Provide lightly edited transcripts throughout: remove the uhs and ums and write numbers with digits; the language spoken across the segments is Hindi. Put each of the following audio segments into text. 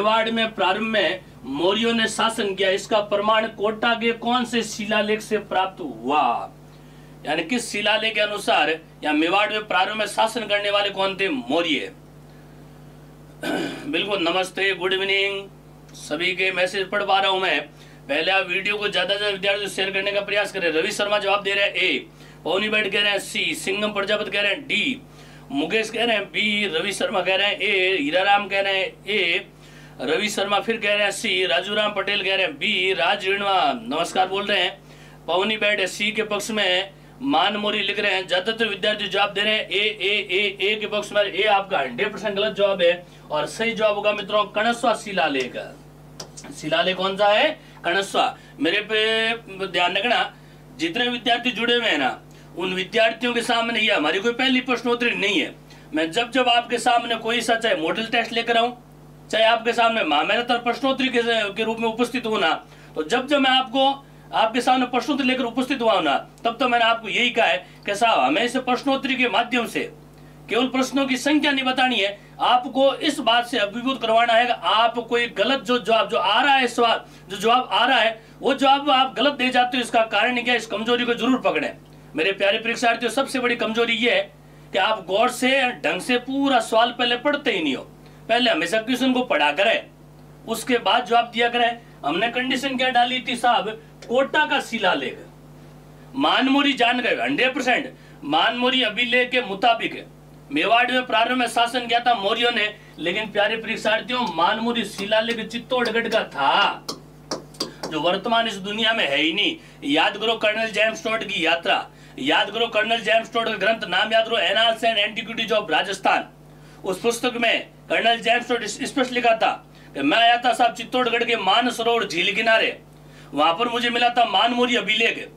मेवाड़ में प्रारंभ में मौर्यों ने शासन किया, इसका प्रमाण कोटा के कौन से शिलालेख से प्राप्त हुआ? यानी किस शिलालेख के अनुसार या मेवाड़ में प्रारंभ में शासन करने वाले कौन थे? मौर्य। बिल्कुल, नमस्ते, गुड इवनिंग, सभी के मैसेज पढ़ पा रहा हूं मैं। पहले आप वीडियो को ज्यादा से ज्यादा विद्यार्थियों से शेयर करने का प्रयास करें। रवि शर्मा जवाब दे रहे हैं ए, पवनी बैठ कह रहे हैं सी, सिंगम प्रजापति कह रहे हैं डी, मुकेश कह रहे हैं बी, रवि शर्मा कह रहे हैं ए, हीराराम कह रहे हैं ए, रवि शर्मा फिर कह रहे हैं सी, राजूराम पटेल कह रहे हैं बी, राज ऋणवा नमस्कार बोल रहे हैं, पवनी बैठ सी के पक्ष में, मान मोरी लिख रहे हैं। ज्यादातर विद्यार्थी जवाब दे रहे हैं ए के पक्ष में। ए आपका 100% गलत जवाब है और सही जवाब होगा मित्रों कणस्वा शिलालेख। शिलालेख कौन सा है? कणस्वा। मेरे पे ध्यान रखना, जितने विद्यार्थी जुड़े हुए हैं ना, उन विद्यार्थियों के सामने ये हमारी कोई पहली प्रश्नोत्तरी नहीं है। मैं जब जब आपके सामने कोई सा चाहे मॉडल टेस्ट लेकर आऊं, चाहे आपके सामने महामैराथन प्रश्नोत्तरी के रूप में उपस्थित हूं ना, तो जब जब मैं आपके सामने प्रश्नोत्तरी लेकर उपस्थित हुआ ना, तब तो मैंने आपको यही कहा है कि साहब हमें इस प्रश्नोत्तरी के माध्यम से केवल प्रश्नों की संख्या नहीं बतानी है, आपको इस बात से अभिभूत करवाना है कि आप कोई गलत जो आ रहा है, सवाल जो जवाब आ रहा है वो जवाब आप गलत दे जाते हो, इसका कारण क्या? इस कमजोरी को जरूर पकड़े मेरे प्यारे परीक्षार्थियों। सबसे बड़ी कमजोरी ये है कि आप गौर से ढंग से पूरा सवाल पहले पढ़ते ही नहीं हो। पहले हमेशा क्वेश्चन को पढ़ा करें, उसके बाद जवाब दिया करें। हमने कंडीशन क्या डाली थी साहब? कोटा का शिलालेख, मानमोरी जान गए 100%। मानमोरी अभिलेख के मुताबिक मेवाड़ में प्रारंभ में शासन किया था मौर्यों ने, लेकिन प्यारे परीक्षार्थियों मानमोरी शिलालेख चित्तौड़गढ़ का था, जो वर्तमान इस दुनिया में है ही नहीं। याद करो कर्नल जेम्स टोड की यात्रा, याद करो कर्नल जेम्स टोड का ग्रंथ, नाम याद करो annals and antiquities of Rajasthan. उस पुस्तक में कर्नल जेम्स टोड स्पष्ट लिखा था कि मैं आया था साहब चित्तौड़गढ़ के मानसरोवर झील किनारे, वहां पर मुझे मिला था मानमोरी अभिलेख।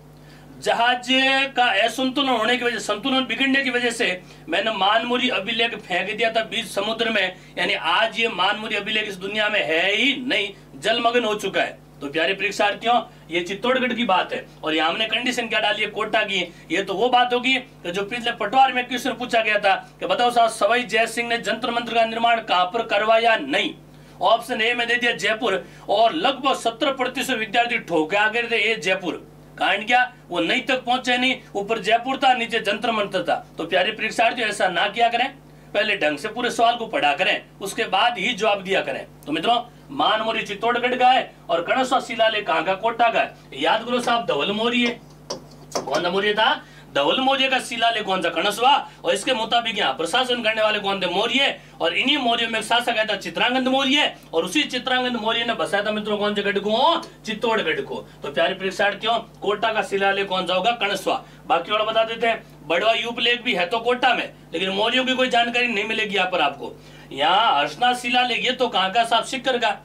जहाज का असंतुलन होने की वजह, संतुलन बिगड़ने की वजह से मैंने मानमोरी अभिलेख फेंक दिया था बीच समुद्र में। यानी आज ये मानमोरी अभिलेख इस दुनिया में है ही नहीं, जलमग्न हो चुका है। तो प्यारे परीक्षार्थियों, ये चित्तौड़गढ़ की बात है और यहाँ हमने कंडीशन क्या डाली है? कोटा की। ये तो वो बात होगी कि जो पिछले पटवार में क्वेश्चन पूछा गया था कि बताओ साहब सवाई जय सिंह ने जंतर मंत्र का निर्माण कहां पर करवाया? नहीं। ऑप्शन ए में दे दिया जयपुर, और लगभग 70% विद्यार्थी ठोके आ गए थे ए जयपुर। कारण क्या? वो नहीं तक पहुंचे नहीं, ऊपर जयपुर था, नीचे जंतर मंत्र था। तो प्यारे परीक्षार्थियों ऐसा ना किया करें, पहले ढंग से पूरे सवाल को पढ़ा करें, उसके बाद ही जवाब दिया करें। तो मित्रों मानमोरी चित्तौड़गढ़ का है और कणस्वा शिलालेख कहां का? कोटा का है। याद करो साहब धवल मौर्य, कौन सा मौर्य था? धवल मौर्य का शिलालेख कौन सा? कणस्वा। और इसके मुताबिक यहाँ प्रशासन करने वाले कौन थे? मौर्य। और इन्हीं मौर्य में एक शासक आया था चित्रांगद मौर्य, और उसी चित्रांगद मौर्य ने बसाया था मित्रों कौन से गढ़ को? चित्तौड़गढ़ को। तो प्यारे परीक्षार्थियों कोटा का शिलालेख कौन सा होगा? कणस्वा। बाकी वाला बता देते हैं, बड़वा यूपलेख भी है तो कोटा में, लेकिन मौर्यों की कोई जानकारी नहीं मिलेगी यहाँ पर आपको। यहाँ हर्षनाथ शिलालेख ये तो कहाँ का साहब? सिक्कर का।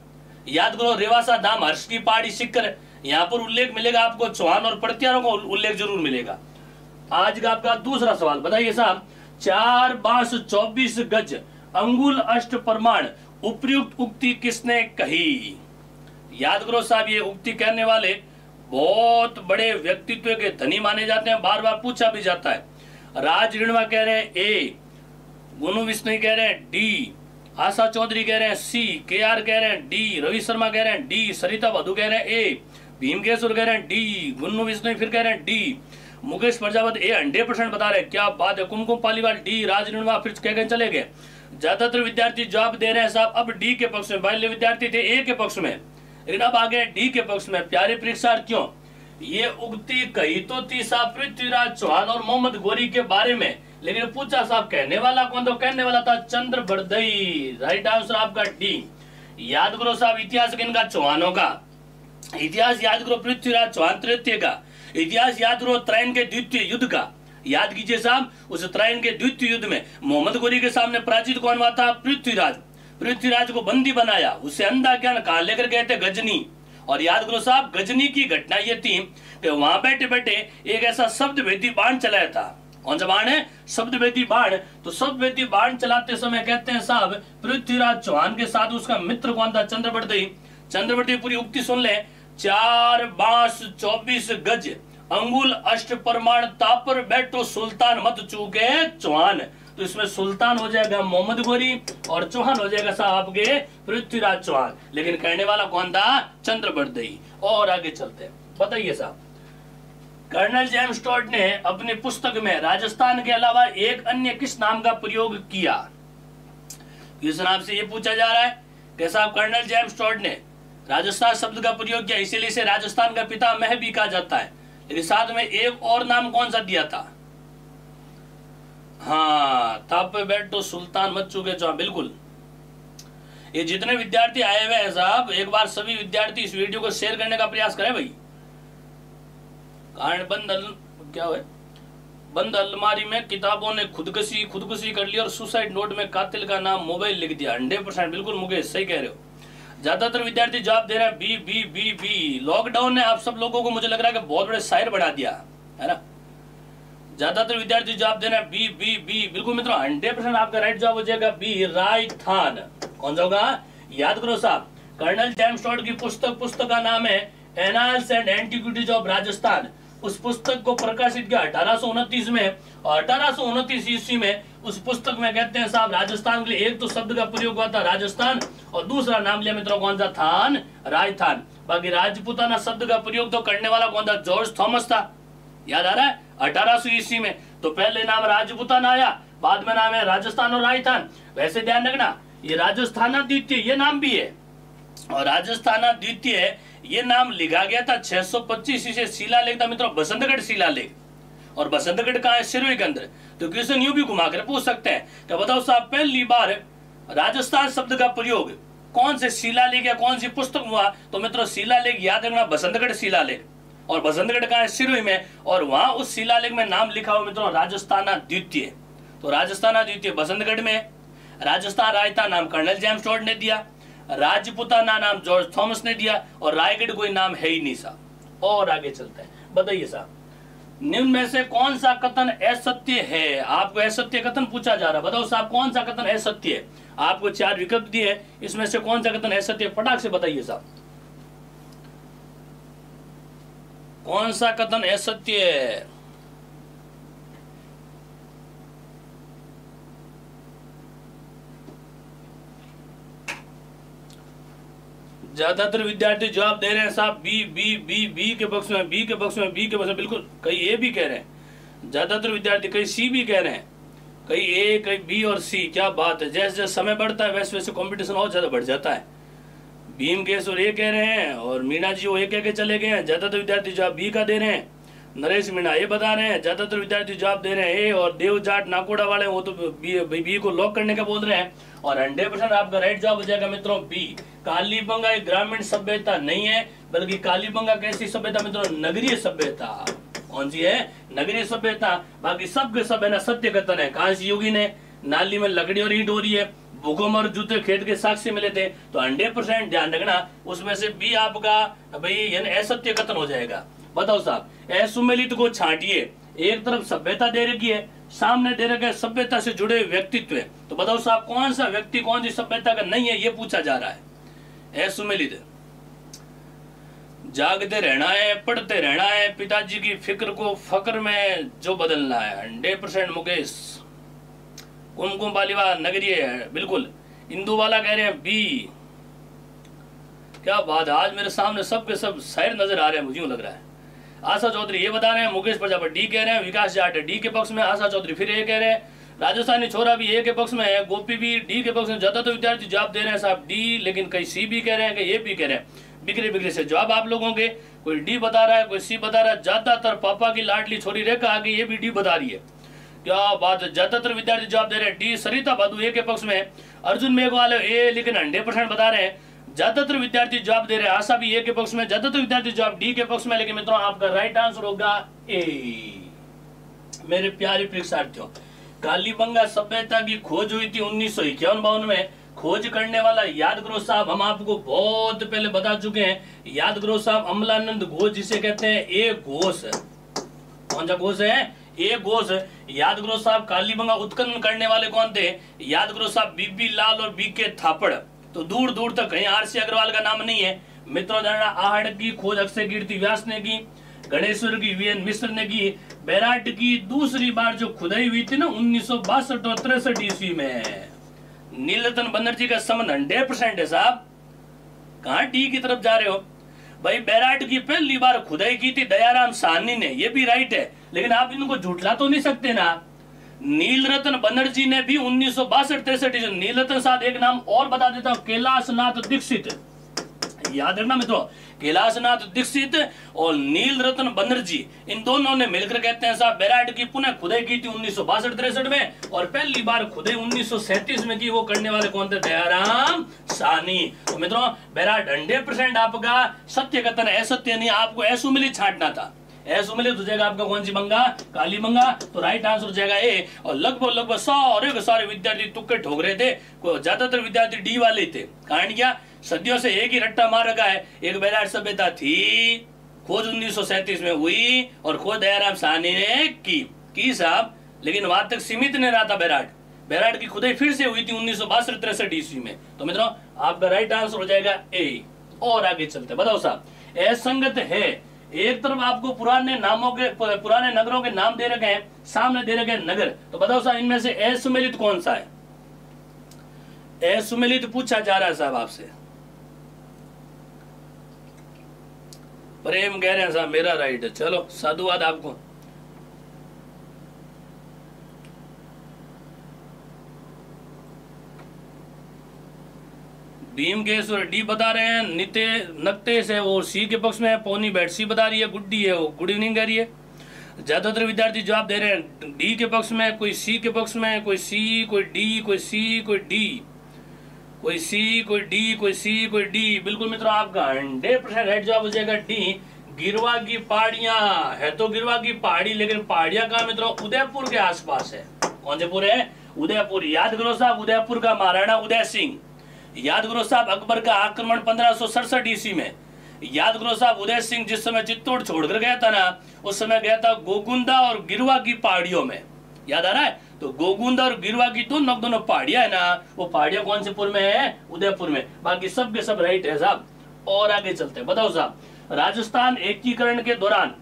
याद करो रेवासा धाम हर्ष की पहाड़ी सिक्कर, यहाँ पर उल्लेख मिलेगा आपको। चौहान और प्रत्यारों का उल्लेख जरूर मिलेगा। आज का आपका दूसरा सवाल बताइए साहब, 4 बांस 24 गज अंगुल अष्ट प्रमाण उपयुक्त उक्ति किसने कही? याद करो साहब, ये उक्ति कहने वाले बहुत बड़े व्यक्तित्व के धनी माने जाते हैं, बार बार पूछा भी जाता है। राज ऋणवा कह रहे हैं ए, गुनु विष्णु कह रहे हैं डी, आशा चौधरी कह रहे हैं सी, के आर कह रहे हैं डी, रवि शर्मा कह रहे हैं डी, सरिता बधु कह रहे हैं ए, भीमकेश्वर कह रहे हैं डी, गुन्नू विष्णु फिर कह रहे हैं डी, मुकेश प्रजापति ए 100% बता रहे हैं। क्या बात है! कुमकुम पालीवाल डी, राज ऋणवा फिर कह गए चले गए। ज्यादातर विद्यार्थी जवाब दे रहे हैं साहब अब डी के पक्ष में, पहले विद्यार्थी थे ए के पक्ष में, लेकिन अब आ गए डी के पक्ष में। प्यारे परीक्षार्थियों ये उक्ति कही तो थी साहब पृथ्वीराज चौहान और मोहम्मद गोरी के बारे में, लेकिन पूछा साहब कहने वाला कौन? तो कहने वाला था चंद्र बरदई। राइट आंसर आपका डी। याद करो साहब इतिहास किनका? चौहानों का। इतिहास याद करो पृथ्वीराज चौहान तृतीय का। इतिहास याद करो त्रैन के द्वितीय युद्ध का। याद कीजिए साहब उस त्रैन के द्वितीय युद्ध में मोहम्मद गोरी के सामने पराजित कौन हुआ था? पृथ्वीराज। पृथ्वीराज को बंदी बनाया, उसे अंधा ज्ञान कहा लेकर गए थे गजनी। और याद करो साहब गजनी की घटना ये थी कि वहां बैठे बैठे एक ऐसा शब्द भेदी बाण चलाया था। कौन सा बाण है? शब्द भेदी बाण। तो शब्द भेदी बाण चलाते समय कहते हैं साहब पृथ्वीराज चौहान के साथ उसका मित्र कौन था? चंद्रबरदई। चंद्रबरदई पूरी उक्ति सुन ले, 4 बांस 24 गज अंगुल अष्ट प्रमाण तापर बैठो सुल्तान मत चूके चौहान। तो इसमें सुल्तान हो जाएगा मोहम्मद गोरी और चौहान हो जाएगा साहब आपके पृथ्वीराज चौहान, लेकिन कहने वाला कौन था? चंद्र बरदई। और आगे चलते हैं, बताइए साहब, कर्नल जेम्स टॉड ने अपनी पुस्तक में राजस्थान के अलावा एक अन्य किस नाम का प्रयोग किया? किस नाम से ये पूछा जा रहा है कि साहब कर्नल जेम्स टॉड ने राजस्थान शब्द का प्रयोग किया, इसीलिए इसे राजस्थान का पितामह भी कहा जाता है, लेकिन साथ में एक और नाम कौन सा दिया था? हाँ, थापे बैठो सुल्तान मच चुके चौहान, बिल्कुल। ये जितने विद्यार्थी आए हुए हैं साहब, एक बार सभी विद्यार्थी इस वीडियो को शेयर करने का प्रयास करें भाई। कारण क्या है, बंद अलमारी में किताबों ने खुदकुशी कर ली और सुसाइड नोट में कातिल का नाम मोबाइल लिख दिया। 100% बिल्कुल मुकेश सही कह रहे हो। ज्यादातर विद्यार्थी जवाब दे रहे हैं B B B B. Lockdown ने आप सब लोगों को मुझे लग रहा है कि बहुत बड़े शायर बना दिया है ना। ज्यादातर विद्यार्थी जवाब दे रहे हैं बी बी बी। बिल्कुल मित्रों 100% आपका राइट जवाब हो जाएगा बी, राजस्थान। कौन सा होगा? याद करो साहब, कर्नल जेम्स टॉड की पुस्तक का नाम है annals and antiquities of Rajasthan. उस पुस्तक को प्रकाशित किया 1829 में, और 1829 ईस्वी में उस पुस्तक में कहते हैं साहब राजस्थान के लिए एक तो शब्द का प्रयोग हुआ था राजस्थान, और दूसरा नाम लिया मित्रों कौन सा? थान, राजस्थान। बाकी राजपूताना शब्द का प्रयोग तो करने वाला कौन था? जॉर्ज थॉमस था। याद आ रहा है? 1800 ईस्वी में तो पहले नाम राजपूताना आया, बाद में नाम है राजस्थान और राजस्थान। वैसे ध्यान रखना, ये राजस्थाना द्वितीय ये नाम भी है, और राजस्थाना द्वितीय ये नाम लिखा गया था 625 ईस्वी। शिलालेख था मित्रों बसंतगढ़ शिलालेख, और बसंतगढ़ कहाँ है? सिरोही के अंदर। तो क्वेश्चन यूं भी घुमा कर पूछ सकते हैं कि बताओ साहब पहली बार राजस्थान शब्द का प्रयोग कौन से शिलालेख या कौन सी पुस्तक हुआ? तो मित्रों शिलालेख याद रखना बसंतगढ़ शिलालेख, और बसंतगढ़ कहाँ है? सिरोही में, और वहां उस शिलालेख में नाम लिखा हुआ मित्रों राजस्थाना द्वितीय। तो राजस्थाना द्वितीय बसंतगढ़ में, राजस्थान राजस्थान नाम कर्नल जेम्स टॉड ने दिया, राजपूताना नाम जॉर्ज थॉमस ने दिया, और रायगढ़ कोई नाम है ही नहीं साहब। और आगे चलते हैं, बताइए साहब निम्न में से कौन सा कथन असत्य है? आपको असत्य कथन पूछा जा रहा है, बताओ साहब कौन सा कथन असत्य है? आपको 4 विकल्प दिए, इसमें से कौन सा कथन असत्य है? फटाक से बताइए साहब, कौन सा कथन असत्य है? ज्यादातर विद्यार्थी जवाब दे रहे हैं साहब बी बी बी बी के पक्ष में, बी के पक्ष में, बी के पक्ष में, बिल्कुल। कई ए भी कह रहे हैं ज्यादातर विद्यार्थी, कई सी भी कह रहे हैं, कई ए कई बी और सी। क्या बात है, जैसे जैसे समय बढ़ता है वैसे वैसे कंपटीशन और ज्यादा बढ़ जाता है। भीम केस और ए कह रहे हैं, और मीना जी वो ए कह के चले गए हैं। ज्यादातर विद्यार्थी जवाब बी का दे रहे हैं। नरेश मीणा ये बता रहे हैं, ज्यादातर विद्यार्थी जवाब दे रहे हैं ए, और देव जाट नाकोड़ा वाले वो तो बी को लॉक करने का बोल रहे हैं। और 100% आपका राइट जवाब हो जाएगा मित्रों बी। कालीबंगा एक ग्रामीण सभ्यता नहीं है, बल्कि कालीबंगा कैसी सभ्यता मित्रों? नगरीय सभ्यता। कौन सी है? नगरीय सभ्यता। बाकी सब के सब है ना सत्य कथन है। कांस्य युगी ने नाली में लकड़ी और ईंट हो रही है, भूकंप और जूते खेत के साक्ष्य मिले थे। तो 100% ध्यान रखना, उसमें से बी आपका भाई यानी असत्य कथन हो जाएगा। बताओ साहब, असुमेलित को छांटिए। एक तरफ सभ्यता दे रखी है, सामने दे रखा है सभ्यता से जुड़े व्यक्तित्व। तो बताओ साहब कौन सा व्यक्ति कौन सी सभ्यता का नहीं है, ये पूछा जा रहा है। असुमेलित, जागते रहना है, पढ़ते रहना है, पिताजी की फिक्र को फक्र में जो बदलना है। 100% मुकेश। कुमकुम बालीवाल नगरीय है, बिल्कुल। इंदू वाला कह रहे हैं बी। क्या बात है, आज मेरे सामने सब के सब शायर नजर आ रहे हैं, मुझे यूं लग रहा है। आशा चौधरी ये बता रहे हैं, मुकेश प्रजापति डी कह रहे हैं, विकास जाट डी के पक्ष में, आशा चौधरी फिर ए कह रहे हैं, राजस्थानी छोरा भी ए के पक्ष में है, गोपी भी डी के पक्ष में। ज्यादातर विद्यार्थी जवाब दे रहे हैं साहब डी, लेकिन कई सी भी कह रहे हैं, कई ए भी कह रहे हैं। बिगड़े बिगड़े से जवाब आप लोगों के, कोई डी बता रहा है, कोई सी बता रहा है। ज्यादातर पापा की लाडली छोरी रेखा आ गई, ये भी डी बता रही है। क्या बात है, ज्यादातर विद्यार्थी जवाब दे रहे हैं डी। सरिता भादु ए के पक्ष में, अर्जुन मेघवाल ए, लेकिन 100% बता रहे हैं। ज्यादातर विद्यार्थी जवाब दे रहे हैं, आशा भी ए के पक्ष में, ज्यादातर विद्यार्थी जवाब डी के पक्ष में। लेकिन मित्रों आपका राइट आंसर होगा ए। मेरे प्यारे परीक्षार्थियों, कालीबंगा सभ्यता की खोज हुई थी 1951-52 में। खोज करने वाला याद करो साहब, हम आपको बहुत पहले बता चुके हैं। याद करो साहब, अमलानंद घोष जिसे कहते हैं ए घोष। कौन सा घोष है? ए घोष। याद करो साहब, कालीबंगा उत्खनन करने वाले कौन थे? याद करो साहब, बीबी लाल और बीके थापड़। तो दूर दूर तक कहीं आरसी अग्रवाल का नाम नहीं है। मित्रों जानना, आहड़ की खोज अक्षय कीर्ति व्यास ने की। गणेश्वर की वीएन मिश्र ने की। बैराट की दूसरी बार जो खुदाई हुई थी ना 1962 और 63 ईस्वी में। नीलरतन बनर्जी का संबंध 100% है साहब। कहां डी की तरफ जा रहे हो भाई? बैराट की पहली बार खुदाई की थी दयाराम साहनी ने, ये भी राइट है, लेकिन आप इनको झूठला तो नहीं सकते ना। नीलरतन बनर्जी ने भी 1962-63। नीलरतन साहब एक नाम और बता देता हूं, कैलाशनाथ दीक्षित, याद रखना मित्रों, कैलाशनाथ दीक्षित और नीलरतन बनर्जी, इन दोनों ने मिलकर कहते हैं साहब बैराट की पुनः खुदाई की थी 1962-63 में, और पहली बार खुदाई 1937 में की। वो करने वाले कौन थे? दयाराम साहनी। तो मित्रों बैराट 100% आपका सत्य कथन, असत्य नहीं, आपको असुमिलित छांटना था। असुमिलित हो जाएगा आपका कौन सी मंगा? काली मंगा। तो राइट आंसर हो जाएगा ए। और लगभग सारे विद्यार्थी तुक्के ठोक रहे थे, ज्यादातर विद्यार्थी डी वाले थे। कारण क्या? सदियों से एक ही रट्टा मार रखा है, एक बैराट सभ्यता थी, खोज 1937 में हुई और खोज दयाराम साहनी ने की साहब, लेकिन वहां तक सीमित नहीं रहा था बैराट की खुदाई फिर से हुई थी 1962-63 ईस्वी में। तो मित्रों आपका राइट आंसर हो जाएगा ए। और आगे चलते, बताओ साहब, असंगत है। एक तरफ आपको पुराने नगरों के नाम दे रखे हैं, सामने दे रखे हैं नगर, तो बताओ साहब इनमें से असुमेलित कौन सा है? असुमेलित पूछा जा रहा है साहब आपसे। प्रेम कह रहे हैं साहब मेरा राइट है, चलो साधुवाद आपको। भीमकेश्वर डी बता रहे हैं, नित्य नक्तेश है वो सी के पक्ष में है, पौनी बैठ सी बता रही है, गुड्डी है वो गुड इवनिंग कह रही है। ज्यादातर विद्यार्थी जवाब दे रहे हैं डी के पक्ष में, कोई सी के पक्ष में, कोई सी, कोई डी, कोई सी, कोई डी, कोई सी, कोई डी, कोई सी, कोई डी। बिल्कुल मित्रों आपका 100% राइट जवाब हो जाएगा डी, गिरवा की पहाड़ियां है। तो गिरवा की पहाड़ी, लेकिन पहाड़ियां कहां मित्रों? उदयपुर के आसपास है। कौन से पुर है? उदयपुर। याद करो साहब उदयपुर का महाराणा उदय सिंह। याद करो साहब अकबर का आक्रमण 1567 ईस्वी में। याद करो साहब उदय सिंह जिस समय चित्तौड़ छोड़कर गया था ना, उस समय गया था गोगुंदा और गिरवा की पहाड़ियों में। याद आ रहा है? तो गोगुंदा और गिरवा की दोनों पहाड़ियां है ना, वो पहाड़ियां कौन से पुर में है? उदयपुर में। बाकी सब के सब राइट है साहब। और आगे चलते हैं, बताओ साहब, राजस्थान एकीकरण के दौरान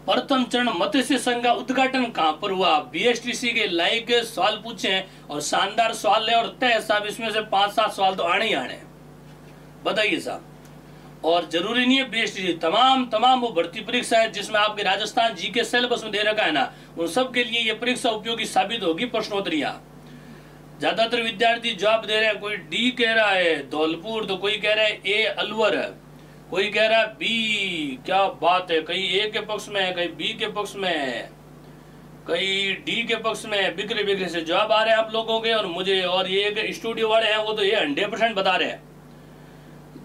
प्रथम चरण मत्स्य संघ का उद्घाटन कहां पर हुआ? बीएसटीसी के लाइक सवाल पूछे और शानदार सवाल है और तय साहब, इसमें से 5-7 सवाल तो आने ही आने, बताइए साहब। और जरूरी नहीं है बीएसटीसी, तमाम वो भर्ती परीक्षा है जिसमें आपके राजस्थान जी के सिलेबस में दे रखा है ना, उन सब के लिए ये परीक्षा उपयोगी साबित होगी। प्रश्नोत्तरियां ज्यादातर विद्यार्थी जवाब दे रहे हैं, कोई डी कह रहा है धौलपुर, तो कोई कह रहा है ए अलवर है, कोई कह रहा है बी। क्या बात है, कहीं ए के पक्ष में है, कहीं बी के पक्ष में है, कहीं डी के पक्ष में। बिखरे से जवाब आ रहे हैं आप लोगों के और मुझे, और ये स्टूडियो वाले हैं वो तो ये 100% बता रहे हैं।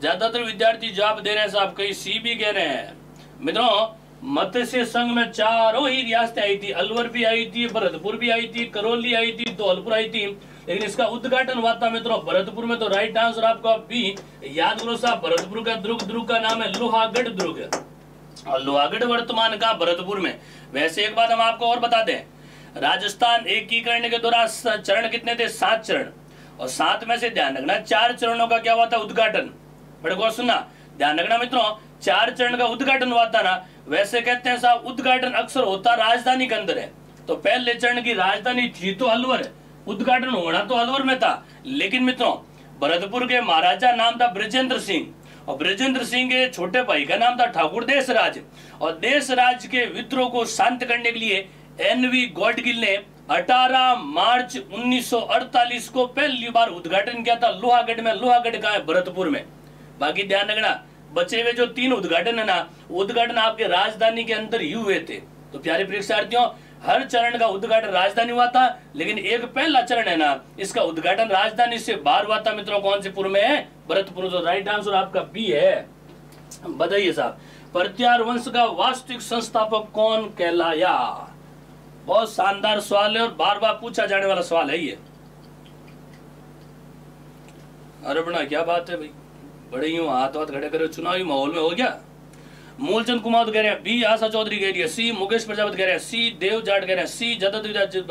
ज्यादातर विद्यार्थी जवाब दे रहे हैं साहब, कहीं सी भी कह रहे हैं। मित्रों मत्स्य संघ में चारों ही रियासतें आई थी, अलवर भी आई थी, भरतपुर भी आई थी, करौली आई थी, धौलपुर आई थी, लेकिन इसका उद्घाटन हुआ था मित्रों भरतपुर में। तो राइट आंसर आपका बी। याद करो साहब भरतपुर का दुर्ग का नाम है लोहागढ़ दुर्ग, और लोहागढ़ वर्तमान का भरतपुर में। वैसे एक बात हम आपको और बता दें, राजस्थान एकीकरण के दौरान चरण कितने थे? 7 चरण, और 7 में से ध्यान रखना 4 चरणों का क्या हुआ था? उद्घाटन। बड़े गौर सुनना, ध्यान रखना मित्रों, 4 चरण का उद्घाटन हुआ था ना। वैसे कहते हैं साहब उद्घाटन अक्सर होता राजधानी के अंदर है, तो पहले चरण की राजधानी थी तो अलवर, उद्घाटन होना तो अलवर में था। लेकिन मित्रों भरतपुर के महाराजा नाम था बृजेंद्र सिंह, और बृजेंद्र सिंह के छोटे भाई का नाम था ठाकुर देशराज, और देशराज के विद्रोह को शांत करने के लिए एनवी गॉडगिल ने 18 मार्च 1948 को पहली बार उद्घाटन किया था लोहागढ़ में। लोहागढ़ का है? भरतपुर में। बाकी ध्यान रखना बचे हुए जो 3 उद्घाटन है ना, उद्घाटन आपके राजधानी के अंदर ही हुए थे। तो प्यारे परीक्षार्थियों, हर चरण का उद्घाटन राजधानी हुआ था, लेकिन एक पहला चरण है ना, इसका उद्घाटन राजधानी से बाहर हुआ था मित्रों। कौन से पुर में है? भरतपुर। तो राइट आंसर आपका बी है। बताइए साहब, प्रत्यार वंश का वास्तविक संस्थापक कौन कहलाया? बहुत शानदार सवाल है और बार बार पूछा जाने वाला सवाल है ये। अरे बड़ा क्या बात है भाई, बड़े यूं हाथ खड़े करे, चुनावी माहौल में हो गया। मूलचंद कुमार कह रहे हैं बी, आशा चौधरी कह रही है सी, मुकेश प्रजापति कह रहे हैं सी, देव जाट कह रहे हैं सी, ज्यादातर विद्यार्थी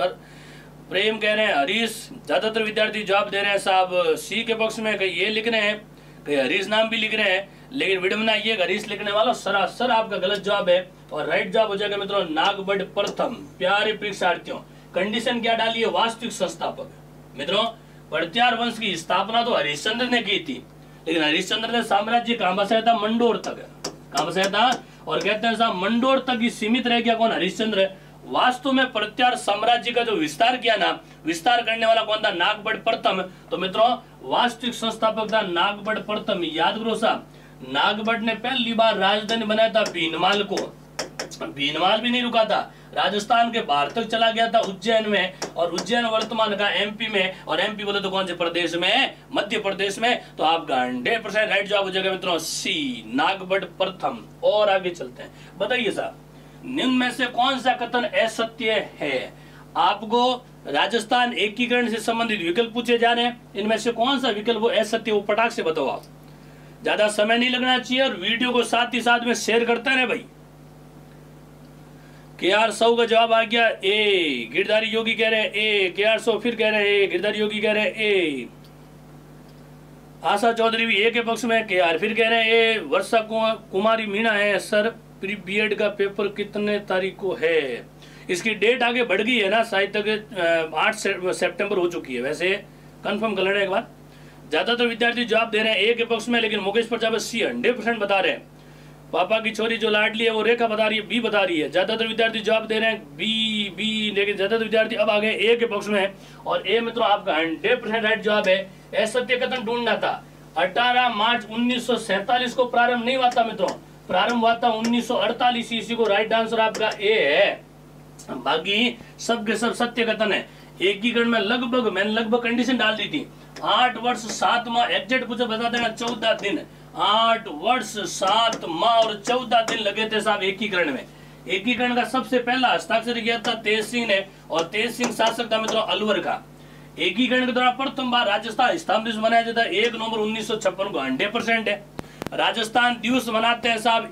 प्रेम कह रहे हैं हरीश। ज्यादातर विद्यार्थी जवाब दे रहे हैं साहब सी के पक्ष में, कहीं ये लिख रहे हैं, कहीं हरीश नाम भी लिख रहे हैं। लेकिन वीडियो में ये हरीश लिखने वाला सरासर आपका गलत जवाब है और राइट जवाब हो जाएगा मित्रों नागबड़ प्रथम। प्यारे परीक्षार्थियों, कंडीशन क्या डाली है? वास्तविक संस्थापक। मित्रों, पड़त्यार वंश की स्थापना तो हरिश्चंद्र ने की थी, लेकिन हरिश्चंद्र ने साम्राज्य कहां बसाया था? मंडोर तक। कहां बसाया था? और कहते हैं साहब मंडोर तक ही सीमित रह गया कौन? हरिश्चंद्र। वास्तव में पड़त्यार साम्राज्य का जो विस्तार किया ना, विस्तार करने वाला कौन था? नागबड़ प्रथम। तो मित्रों वास्तविक संस्थापक था नागबड़ प्रथम। याद करो साहब, नागबड़ ने पहली बार राजधानी बनाया था भीनमाल को। भीनमाल भी नहीं रुका था, राजस्थान के बाहर तक चला गया था उज्जैन में, और उज्जैन वर्तमान का एमपी में, और एमपी बोले तो कौन से प्रदेश में? मध्य प्रदेश में। तो आपका 100% राइट जवाब हो जाएगा मित्रों सी, नागबड़ प्रथम। और आगे चलते हैं, बताइए साहब निम्न में से कौन सा कथन असत्य है? आपको राजस्थान एकीकरण से संबंधित विकल्प पूछे जा रहे हैं, इनमें से कौन सा विकल्प वो असत्य, वो पटाख से बताओ आप। ज्यादा समय नहीं लगना चाहिए और वीडियो को साथ ही साथ में शेयर करते रहे भाई। KR साहू का जवाब आ गया ए। गिरधारी योगी कह रहे हैं ए। KR साहू फिर कह रहे हैं ए। गिरधारी योगी कह रहे हैं ए। आशा चौधरी भी ए के पक्ष में। KR फिर कह रहे हैं ए। वर्षा कुमारी मीणा है सर BEd का पेपर कितने तारीख को है? इसकी डेट आगे बढ़ गई है ना, शायद तक 8 सितंबर हो चुकी है। वैसे कंफर्म कर लेना एक बार। ज्यादातर विद्यार्थी जवाब दे रहे हैं ए के पक्ष में, लेकिन मुकेश प्रजापति सी 100% बता रहे हैं। पापा की छोरी जो लाडली है वो रेखा बता रही है, बी बता रही है। ज्यादातर विद्यार्थी जवाब दे रहे हैं बी, लेकिन ज्यादातर विद्यार्थी अब आ गए ए के पक्ष में। और ए मित्रों आपका 100% राइट जवाब है। असत्य कथन ढूंढना था। 18 मार्च 1947 को प्रारंभ नहीं हुआ था मित्रों, प्रारंभ हुआ था 1948 ईस्वी को। राइट आंसर आपका ए है। बाकी सब के सब सत्य कथन है। एकीकरण में मैंने लगभग कंडीशन डाल दी थी 8 वर्ष 7 माह, एग्जैक्ट मुझे बता देना 14 दिन। 8 वर्ष 7 माह और 14 दिन लगे थे साहब एकीकरण में। एकीकरण का सबसे पहला हस्ताक्षर किया था तेज सिंह ने, और तेज सिंह शासक था मित्रों अलवर का। एकीकरण के दौरान प्रथम बार राजस्थान स्थापना दिवस मनाया जाता है 1 नवंबर 1956 को। 100% है। राजस्थान दिवस मनाते हैं साहब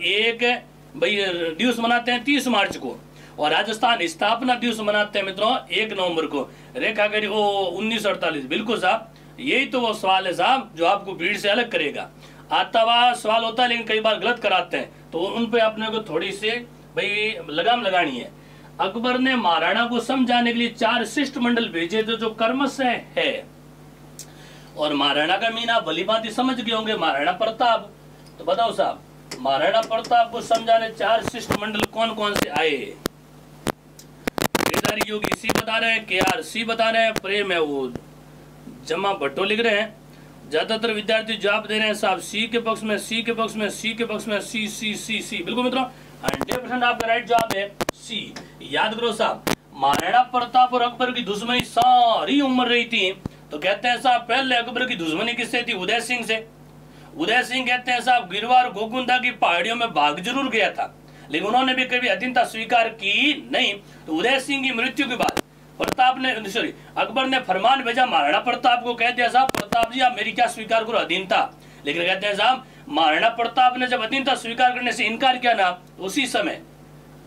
दिवस मनाते हैं 30 मार्च को, और राजस्थान स्थापना दिवस मनाते हैं मित्रों 1 नवंबर को। रेखा करी ओ 1948। बिल्कुल साहब, यही तो वो सवाल है साहब जो आपको भीड़ से अलग करेगा। आता हुआ सवाल होता है लेकिन कई बार गलत कराते हैं, तो उन पे अपने को थोड़ी सी भाई लगाम लगानी है। अकबर ने महाराणा को समझाने के लिए 4 शिष्टमंडल भेजे थे जो कर्मशः है, और महाराणा का मीन आप भली भांति समझ गए होंगे, महाराणा प्रताप। तो बताओ साहब महाराणा प्रताप को समझाने 4 शिष्टमंडल कौन कौन से आए? गिरधारी योगी सी बता रहे हैं, KR सी बता रहे हैं, प्रेम है वो जमा भट्टो लिख रहे हैं। ज्यादातर विद्यार्थी जवाब दे रहे हैं साहब सी के पक्ष में, सी के पक्ष में, सी के पक्ष में, सी सी सी सी। बिल्कुल मित्रों 100% आपका राइट जवाब है सी। याद करो साहब, महाराणा प्रताप और अकबर की दुश्मनी सारी उम्र रही थी, तो कहते हैं साहब पहले अकबर की दुश्मनी किससे थी? उदय सिंह से। उदय सिंह कहते हैं साहब गिरवार गोकुंदा की पहाड़ियों में भाग जरूर गया था, लेकिन उन्होंने भी कभी अधीनता स्वीकार की नहीं। तो उदय सिंह की मृत्यु के बाद अकबर ने फरमान भेजा महाराणा प्रताप को, कह दिया साहब प्रताप जी आप मेरी क्या स्वीकार करो अधीनता। लेकिन कहते हैं साहब महाराणा प्रताप ने जब अधीनता स्वीकार करने से इनकार किया ना, तो उसी समय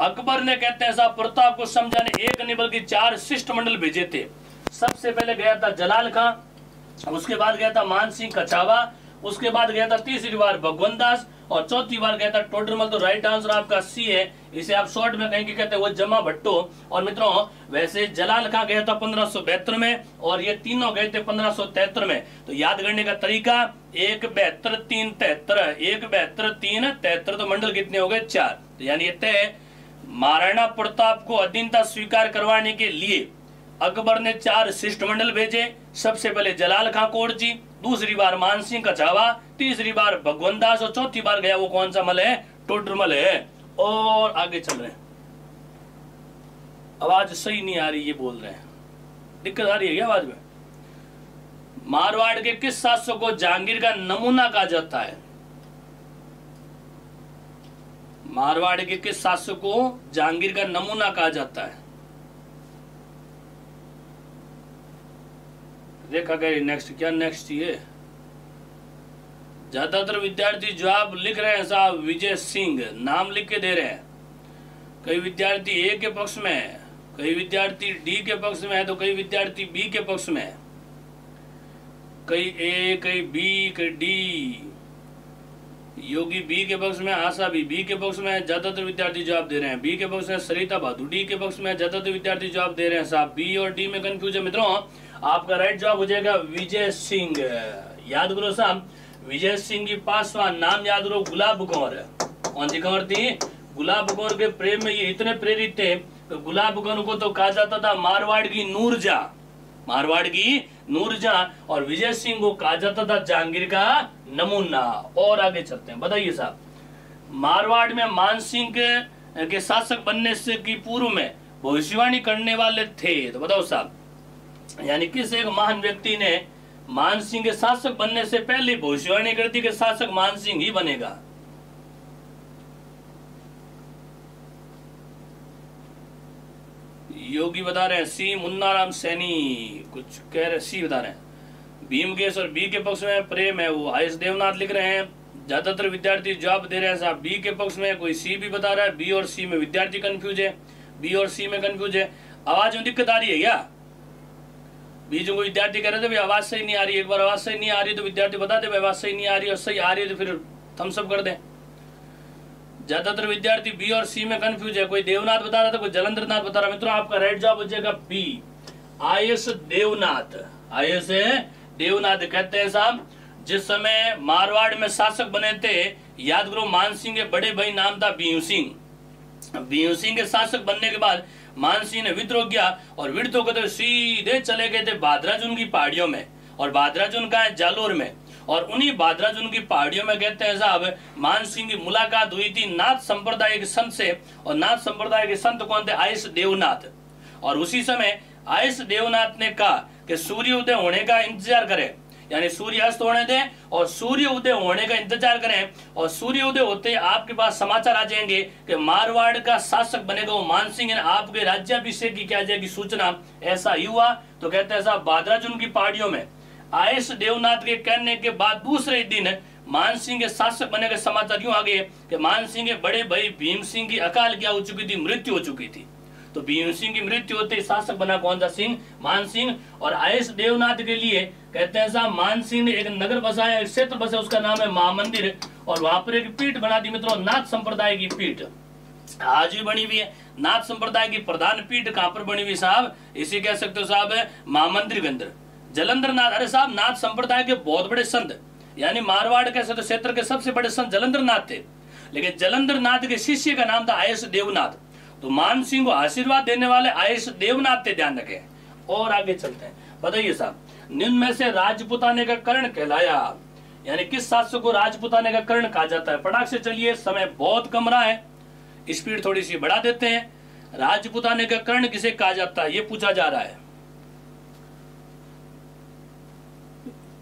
अकबर ने कहते हैं साहब प्रताप को समझाने 1 नहीं बल्कि 4 शिष्टमंडल भेजे थे। सबसे पहले गया था जलाल खां, उसके बाद गया था मान सिंह कछावा, उसके बाद गया था तीसरी बार भगवंत दास, और चौथी बार गया था टोडरमल। तो राइट आंसर आपका सी है। इसे आप शॉर्ट में कहेंगे कहते हैं वो जमा भट्टो। और मित्रों वैसे जलाल खां गया था 1572 में, और ये तीनों गए थे 1573 में। तो याद करने का तरीका 1 72 3 73, 1 72 3 73, तो मंडल कितने हो गए? 4। तो यानी ये महाराणा प्रताप को अधीनता स्वीकार करवाने के लिए अकबर ने 4 शिष्टमंडल भेजे। सबसे पहले जलाल खां कोरजी, दूसरी बार मानसिंह कछावा, तीसरी बार भगवंत दास, और चौथी बार गया वो कौन सा मल है? टोडरमल है। और आगे चल रहे हैं। आवाज सही नहीं आ रही, ये बोल रहे हैं दिक्कत आ रही है क्या आवाज में? मारवाड़ के किस शासक को जहांगीर का नमूना कहा जाता है? मारवाड़ के किस शासक को जहांगीर का नमूना कहा जाता है? देखा गया नेक्स्ट, क्या नेक्स्ट? ये ज्यादातर विद्यार्थी जवाब लिख रहे हैं साहब विजय सिंह, नाम लिख के दे रहे हैं। कई विद्यार्थी ए के पक्ष में है, कई विद्यार्थी डी के पक्ष में है, तो कई विद्यार्थी बी के पक्ष में है। कई ए, कई बी, कई डी। योगी बी के पक्ष में, आशा बी के पक्ष में, ज्यादातर विद्यार्थी जवाब दे रहे हैं। बी के पक्ष में सरिता बहादुर, डी के पक्ष में ज्यादातर विद्यार्थी जवाब दे रहे हैं साहब। बी और डी में कंफ्यूज है मित्रों। आपका राइट जवाब हो जाएगा विजय सिंह। याद करो साहब, विजय सिंह की पासवान, नाम याद करो गुलाब कौर। कौन सी कौर थी? गुलाब कौर के प्रेम में ये इतने प्रेरित थे तो गुलाब कौर को तो कहा जाता था मारवाड़ की नूरजहां, मारवाड़ की नूरजहां, और विजय सिंह को कहा जाता था जहांगीर का नमूना। और आगे चलते हैं, बताइए साहब, मारवाड़ में मान सिंह के शासक बनने से की पूर्व में भविष्यवाणी करने वाले थे, तो बताओ साहब, यानी किस एक महान व्यक्ति ने मान सिंह के शासक बनने से पहले भविष्यवाणी कर दी कि शासक मान सिंह ही बनेगा? योगी बता रहे हैं सी, मुन्नाराम सैनी कुछ कह रहे, सी बता रहे हैं। भीमकेश और बी के पक्ष में प्रेम है, वो आयुष देवनाथ लिख रहे हैं। ज्यादातर विद्यार्थी जवाब दे रहे हैं साहब बी के पक्ष में, कोई सी भी बता रहा है। बी और सी में विद्यार्थी कंफ्यूज है, बी और सी में कंफ्यूज है। आवाज में दिक्कत आ रही है क्या? बीच में विद्यार्थी कह रहे थे भाई आवाज सही नहीं आ रही, एक बार आवाज सही नहीं आ रही तो विद्यार्थी बता दे भाई आवाज सही नहीं आ रही, और सही आ रही है तो फिर थम्स अप कर दें। ज्यादातर विद्यार्थी बी और सी में कंफ्यूज है, कोई देवनाथ बता रहा था, कोई जलंधर नाथ बता रहा। मित्रों आपका राइट जवाब हो जाएगा B, IS Devnath. IS Devnath कहते हैं साहब, जिस समय मारवाड़ में शासक बने थे, याद करो मान सिंह के बड़े भाई नाम था भीम सिंह। भीम सिंह के शासक बनने के बाद मान सिंह ने विद्रोह किया, और विद्रोह करते सीधे चले गए थे भाद्राजुन की पहाड़ियों में, और भाद्राजुन का है जालोर में, और उन्हीं भाद्राजुन की पहाड़ियों में कहते हैं साहब मान सिंह की मुलाकात हुई थी नाथ संप्रदाय के संत से। और नाथ संप्रदाय के संत कौन थे? आयुष देवनाथ। और उसी समय आयुष देवनाथ ने कहा कि सूर्य उदय होने का इंतजार करें, यानी सूर्य अस्त होने दें और सूर्य उदय होने का इंतजार करें, और सूर्य उदय होते आपके पास समाचार आ जाएंगे कि मारवाड़ का शासक बनेगा वो मान सिंह, आपके राज्याभिषेक की क्या जाएगी सूचना। ऐसा ही हुआ। तो कहते हैं साहब भाद्राजुन की पहाड़ियों में आयुष देवनाथ के कहने के बाद दूसरे दिन मान सिंह के शासक बने के समाचार यूं आ गए कि मान सिंह के बड़े भाई भीम सिंह की अकाल क्या हो चुकी थी? मृत्यु हो चुकी थी। तो भीम सिंह की मृत्यु होते शासक बना कौन सा सिंह? मान सिंह। और आयुष देवनाथ के लिए कहते हैं साहब मान सिंह ने एक नगर बसाया, एक क्षेत्र बसा, उसका नाम है महामंदिर, और वहां पर एक पीठ बना दी मित्रों, नाथ संप्रदाय की पीठ आज भी बनी हुई है। नाथ संप्रदाय की प्रधान पीठ कहां पर बनी हुई साहब? इसी कह सकते हो साहब महामंदिर के अंदर। जलंधर नाथ, अरे साहब नाथ संप्रदाय के बहुत बड़े संत, यानी मारवाड़ के क्षेत्र के सबसे बड़े संत जलंधर नाथ थे, लेकिन जलंधर नाथ के शिष्य का नाम था आयुष देवनाथ। तो मान सिंह को आशीर्वाद देने वाले आयुष देवनाथ थे, ध्यान रखें। और आगे चलते हैं, बताइए साहब, निम्न में से राजपुताने का कर्ण कहलाया, यानी किस शासक को राजपुताने का कर्ण कहा जाता है? फटाक से चलिए, समय बहुत कम रहा है, स्पीड थोड़ी सी बढ़ा देते हैं। राजपुताने का कर्ण किसे कहा जाता है, ये पूछा जा रहा है।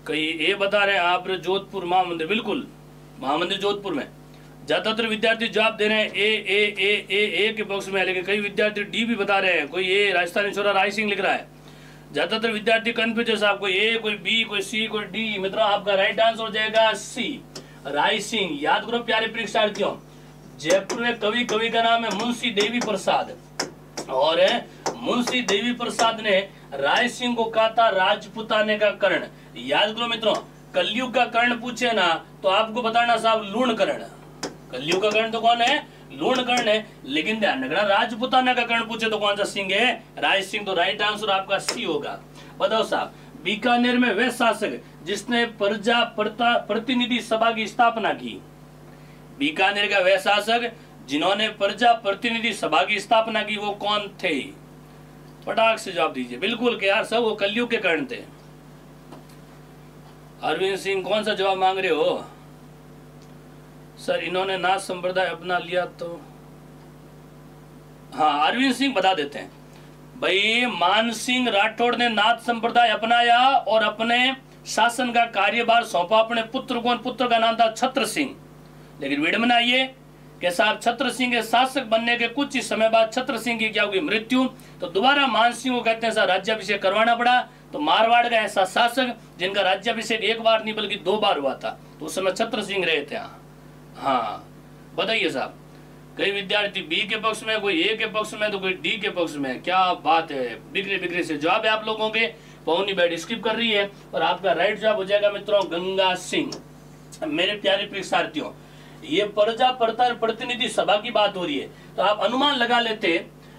कई ये बता रहे हैं आप जोधपुर महामंदिर, बिल्कुल महामंदिर जोधपुर में। ज्यादातर विद्यार्थी जवाब दे रहे हैं ए के बॉक्स में, लेकिन कई विद्यार्थी डी भी बता रहे हैं। कोई ए राजस्थानी छोरा राय सिंह लिख रहा है। ज्यादातर विद्यार्थी कंफ्यूज है साहब, कोई ए, कोई बी, कोई सी, कोई डी। मित्रों आपका राइट आंसर हो जाएगा सी, राय सिंह। याद करो प्यारे परीक्षार्थियों, जयपुर में कवि का नाम है मुंशी देवी प्रसाद, और मुंशी देवी प्रसाद ने राय सिंह को कहा था राजपुताने का कर्ण। याद करो मित्रों, कलयुग का कर्ण पूछे ना तो आपको बताना साहब लूणकर्ण। कलयुग का कर्ण तो कौन है? लूणकर्ण है। लेकिन ध्यान रखना राजपुताना का कर्ण पूछे तो कौन सा सिंह है? राय सिंह। तो राइट आंसर आपका सी होगा। बताओ साहब, बीकानेर में वह शासक जिसने प्रजा प्रतिनिधि सभा की स्थापना की। बीकानेर का वह शासक जिन्होंने प्रजा प्रतिनिधि सभा की स्थापना की, वो कौन थे? फटाक से जवाब दीजिए। बिल्कुल के यार सब वो कलयुग के कर्ण थे। अरविंद सिंह कौन सा जवाब मांग रहे हो? सर इन्होंने नाथ संप्रदाय अपना लिया तो हाँ, अरविंद सिंह बता देते हैं भाई। मान सिंह राठौड़ ने नाथ संप्रदाय अपनाया और अपने शासन का कार्यभार सौंपा अपने पुत्र को। पुत्र का नाम था छत्र सिंह। लेकिन विडम्बना आइए कि साहब छत्र सिंह के शासक बनने के कुछ ही समय बाद छत्र सिंह की क्या हुई? मृत्यु। तो दोबारा मान सिंह को कहते हैं सर राज्याभिषेक करवाना पड़ा। तो मारवाड़ का ऐसा शासक जिनका राज्याभिषेक एक बार नहीं बल्कि 2 बार हुआ था, तो उस समय छत्र सिंह रहे थे। हाँ बताइए साहब, कई विद्यार्थी बी के पक्ष में, कोई ए के पक्ष में, तो कोई डी के पक्ष में। क्या बात है, बिगड़े बिगड़े से जवाब है आप लोगों के। पौनी बैठ स्किप कर रही है और आपका राइट जवाब हो जाएगा मित्रों गंगा सिंह। मेरे प्यारे परीक्षार्थियों, ये प्रजा प्रतिनिधि सभा की बात हो रही है। तो आप अनुमान लगा लेते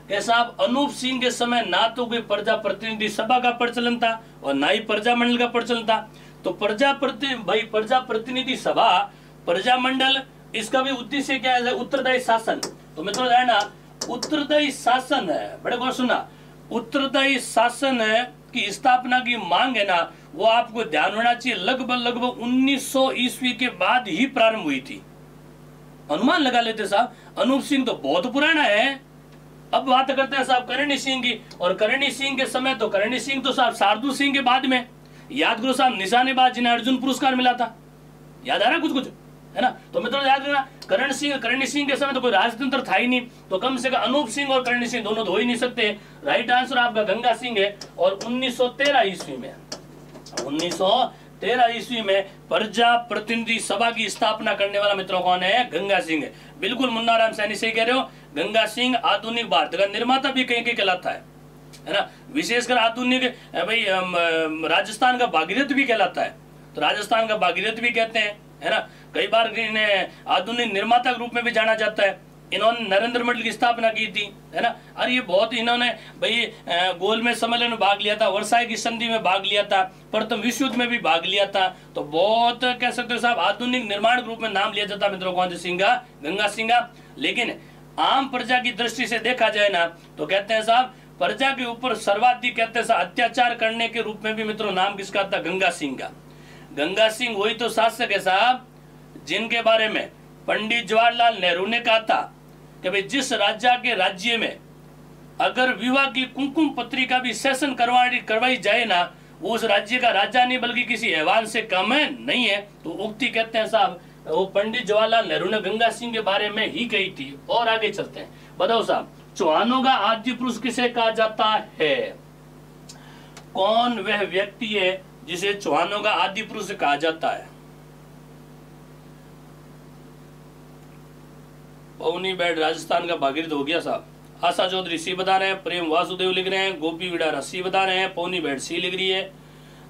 कि साहब अनूप सिंह के समय ना तो कोई प्रजा प्रतिनिधि सभा का प्रचलन था और ना ही प्रजा मंडल का प्रचलन था। तो प्रजा प्रतिनिधि सभा, प्रजा मंडल, इसका भी उद्देश्य क्या है? उत्तरदायी शासन। तो मित्रों जानना, उत्तरदायी शासन है, बड़े गौर सुना, उत्तरदायी शासन की स्थापना की मांग है ना, वो आपको ध्यान होना चाहिए लगभग 1900 ईस्वी के बाद ही प्रारंभ हुई थी। अनुमान लगा लेते साहब, अनूप सिंह तो बहुत पुराना है। अब बात करते हैं साहब करणी सिंह की, और करणी सिंह के समय तो करणी सिंह तो साहब शार्दुल सिंह के बाद में, याद करो साहब, निशानेबाज जिन्हें अर्जुन पुरस्कार मिला था, याद आ रहा कुछ है ना। तो मित्रों याद रखना, करणी सिंह के समय तो कोई राजतंत्र था ही नहीं, तो कम से कम अनूप सिंह और करणी सिंह दोनों तो हो ही नहीं सकते। राइट आंसर आपका गंगा सिंह है। और 1913 ईस्वी में प्रजा प्रतिनिधि सभा की स्थापना करने वाला मित्रों कौन है? गंगा सिंह है। बिल्कुल मुन्ना राम सैनी सही कह रहे हो, गंगा सिंह आधुनिक भारत का निर्माता भी कहीं कहलाता है ना। विशेषकर आधुनिक भाई राजस्थान का भागीरथ भी कहलाता है, तो राजस्थान का भागीरथ भी कहते हैं, है ना। कई बार इन्हें आधुनिक निर्माता के रूप में भी जाना जाता है। इन्होंने नरेंद्र मंडल की स्थापना की थी, है ना। और ये बहुत, इन्होंने भाई गोलमेज सम्मेलन में भाग लिया था, वर्साई की संधि में भाग लिया था, प्रथम विश्व युद्ध में भी भाग लिया था। तो बहुत कह सकते हो साहब आधुनिक निर्माण के रूप में नाम लिया जाता है मित्रों कौन सिंह का? गंगा सिंह का। लेकिन आम प्रजा की दृष्टि से देखा जाए ना, तो कहते हैं साहब प्रजा के ऊपर सर्वाधिक कहते हैं अत्याचार करने के रूप में भी मित्रों नाम किसका था? गंगा सिंह का। गंगा सिंह वही तो शासक है साहब जिनके बारे में पंडित जवाहरलाल नेहरू ने कहा था कि भाई जिस राज्य में अगर विवाह की कुमकुम पत्रिका भी सेशन करवाई जाए ना, वो उस राज्य का राजा नहीं बल्कि किसी हैवान से कम है नहीं है। तो उक्ति कहते हैं साहब वो पंडित जवाहरलाल नेहरू ने गंगा सिंह के बारे में ही कही थी। और आगे चलते हैं, बताओ साहब चौहानों का आद्य पुरुष किसे कहा जाता है? कौन वह व्यक्ति है जिसे चौहानों का आदि पुरुष कहा जाता है? पौनी बैठ राजस्थान का भागीरथ हो गया साहब। आशा चौधरी सी बता रहे हैं, प्रेम वासुदेव लिख रहे हैं, गोपी विडारा सी बता रहे हैं, पौनी बैठ सी लिख रही है,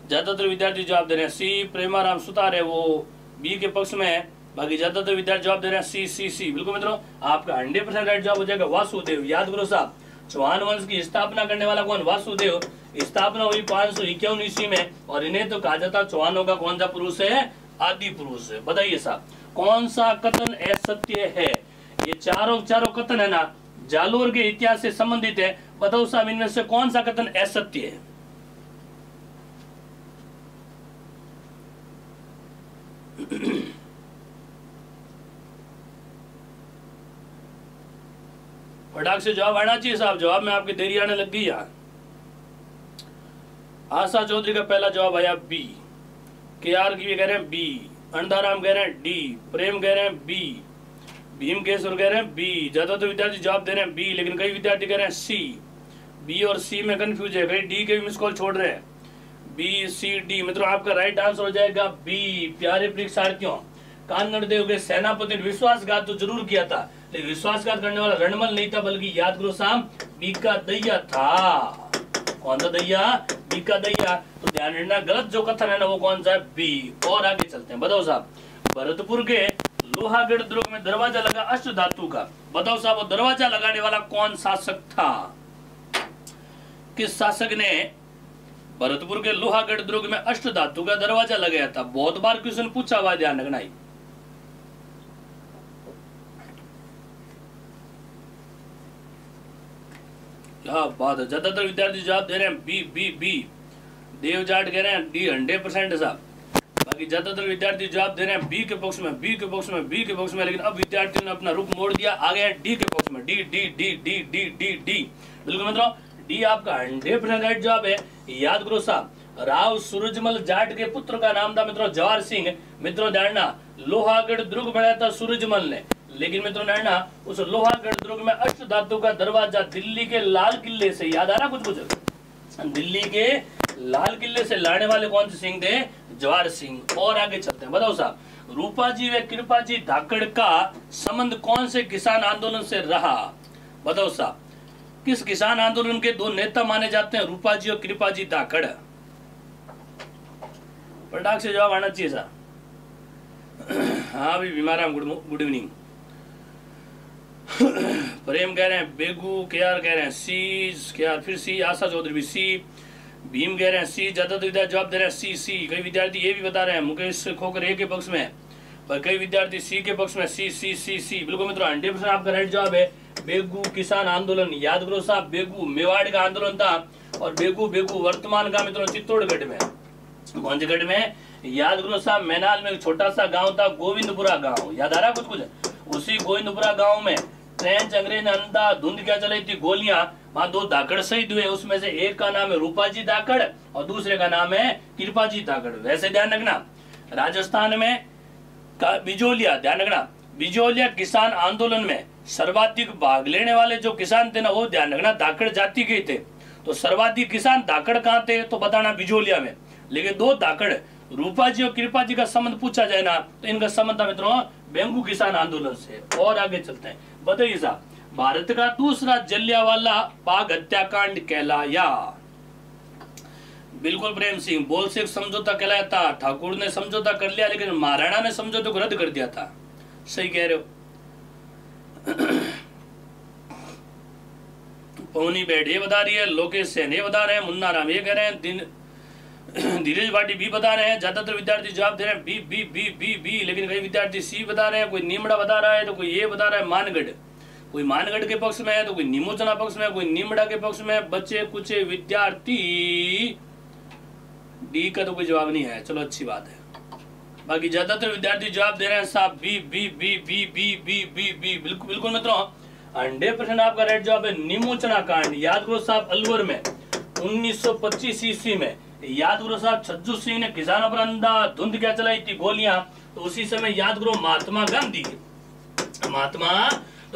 ज्यादातर विद्यार्थी जवाब दे रहे हैं सी। प्रेमाराम सुतार है वो बी के पक्ष में है, बाकी ज्यादातर विद्यार्थी जवाब दे रहे हैं सी सी सी। बिल्कुल मित्रों आपका 100% राइट जवाब हो जाएगा वासुदेव। याद करो साहब चौहान वंश की स्थापना करने वाला कौन? वासुदेव। स्थापना हुई 551 ईस्वी में, और इन्हें तो कहा जाता चौहानों का कौन सा पुरुष है? आदि पुरुष है। बताइए साहब कौन सा कथन असत्य है? ये चारों कथन है ना जालोर के इतिहास से संबंधित है। बताओ साहब इनमें से कौन सा कथन असत्य है? फटाक से जवाब आना चाहिए साहब, जवाब में आपकी देरी आने लग गई यार। आशा चौधरी का पहला जवाब आया बी, के आर की कह रहे हैं बी, अंधाराम कह रहे हैं डी, प्रेम कह रहे हैं बी, भीम केशवर कह रहे हैं बी। ज्यादातर विद्यार्थी जवाब दे रहे हैं बी, लेकिन कई विद्यार्थी कह रहे हैं सी। बी और सी में कंफ्यूज है, कई डी के भी मिस कॉल छोड़ रहे हैं। बी सी डी मित्रों आपका राइट आंसर हो जाएगा बी। प्यारे परीक्षार्थियों कानड़ देव के सेनापति ने विश्वासघात तो जरूर किया था, लेकिन विश्वासघात करने वाला रणमल नहीं था, बल्कि याद करो साहब बीका दैया था। कौन सा दैया? बीका दैया। तो ध्यान रखना गलत जो कथन है ना वो कौन सा है? बी। और आगे चलते हैं, बताओ साहब भरतपुर के लोहागढ़ दुर्ग में दरवाजा लगा अष्ट धातु का। बताओ साहब वो दरवाजा लगाने वाला कौन शासक था? किस शासक ने भरतपुर के लोहागढ़ दुर्ग में अष्ट धातु का दरवाजा लगाया था? बहुत बार क्वेश्चन पूछा हुआ, ध्यान रखना। क्या बात है, ज्यादातर विद्यार्थी जवाब दे रहे हैं बी बी बी। देव जाट कह रहे हैं डी 100% साहब। बाकी ज्यादातर विद्यार्थी जवाब दे रहे हैं बी के पक्ष में, बी के पक्ष में, बी के पक्ष में। लेकिन अब विद्यार्थियों ने अपना रुख मोड़ दिया, आ गया डी के पक्ष में। D D D D D D D. बिल्कुल मित्रों डी आपका 100% राइट जवाब है। याद करो साहब राव सूरजमल जाट के पुत्र का नाम था मित्रों जवाहर सिंह। मित्रों जानना लोहागढ़ दुर्ग बनाया था सूरजमल ने, लेकिन मित्रों जानना उस लोहागढ़ दुर्ग में अष्ट धातु का दरवाजा दिल्ली के लाल किले से, याद आ रहा कुछ कुछ, दिल्ली के लाल किले से लाने वाले कौन से सिंह थे? जवाहर सिंह। और आगे चलते हैं, बताओ साहब रूपाजी व कृपाजी धाकड़ का संबंध कौन से किसान आंदोलन से रहा? बताओ साहब किस किसान आंदोलन के दो नेता माने जाते हैं रूपाजी और कृपाजी धाकड़? फटाक से जवाब आना चाहिए साहब। हाँ भी बीमार हैं, गुड इवनिंग। प्रेम कह रहे हैं बेगू, केआर कह रहे हैं सी, केआर फिर सी, आशा चौधरी भी सी, भीम कह रहे हैं सी, ज्यादातर विद्यार्थी जवाब दे रहे हैं सी। कई विद्यार्थी ये भी बता रहे हैं मुकेश खोकर ए के पक्ष में, पर कई विद्यार्थी सी के पक्ष में। सी बिल्कुल मित्रों 100% आपका राइट जवाब है बेगू किसान आंदोलन। याद करो साहब, बेगू मेवाड़ का आंदोलन था और बेगू वर्तमान का मित्रों चित्तौड़गढ़ में, कौन से गढ़ में, याद करो साहब, मैनाल में एक छोटा सा गांव था गोविंदपुरा गांव, याद आ रहा कुछ। उसी गोविंदपुरा गांव में फ्रेंच अंग्रेज ने अंधाधुंध क्या चलाई थी, गोलियां, वहां 2 धाकड़ शहीद हुए, उसमें से एक का नाम है रूपाजी धाकड़ और दूसरे का नाम है कृपाजी धाकड़। वैसे ध्यान रखना राजस्थान में बिजोलिया, ध्यान रखना बिजोलिया किसान आंदोलन में सर्वाधिक भाग लेने वाले जो किसान थे ना, वो ध्यान रखना धाकड़ जाति के थे। तो सर्वाधिक किसान धाकड़ कहाँ थे, तो बताना बिजोलिया में। लेकिन 2 धाकड़ रूपाजी और कृपाजी का संबंध पूछा जाए ना, तो इनका संबंध था मित्रों बेंगू किसान आंदोलन से। और आगे चलते हैं, बताइए साहब भारत का दूसरा जलियांवाला बाग हत्याकांड कहलाया। बिल्कुल प्रेम सिंह, बोलसेक समझौता कहलाया था। ठाकुर ने समझौता कर लिया लेकिन महाराणा ने समझौते को रद्द कर दिया था। सही कह रहे हो। पौनी बेड ये बता रही है, लोकेश सेन ये बता रहे हैं, मुन्ना राम ये कह रहे हैं, धीरज भाटी बी बता रहे हैं, ज्यादातर विद्यार्थी जवाब दे रहे हैं B B B B B, लेकिन कई विद्यार्थी सी बता रहे हैं, कोई नीमड़ा बता रहा है तो कोई ये बता रहा है मानगढ़, कोई मानगढ़ के पक्ष में है तो कोई नीमोचना पक्ष में, कोई नीमड़ा के पक्ष में। बच्चे कुछ विद्यार्थी डी का तो कोई जवाब नहीं है, चलो अच्छी बात है। बाकी ज्यादातर विद्यार्थी जवाब दे रहे हैं साहब B B B B B B B B. बिल्कुल बिल्कुल मित्रों 100% आपका राइट जवाब है नीमोचना कांड। याद करो साहब अलवर में 1925 ईस्वी में, याद करो साहब छज्जू सिंह ने किसानों पर अंधाधुंध क्या चलाई थी, गोलियां। तो उसी समय याद करो महात्मा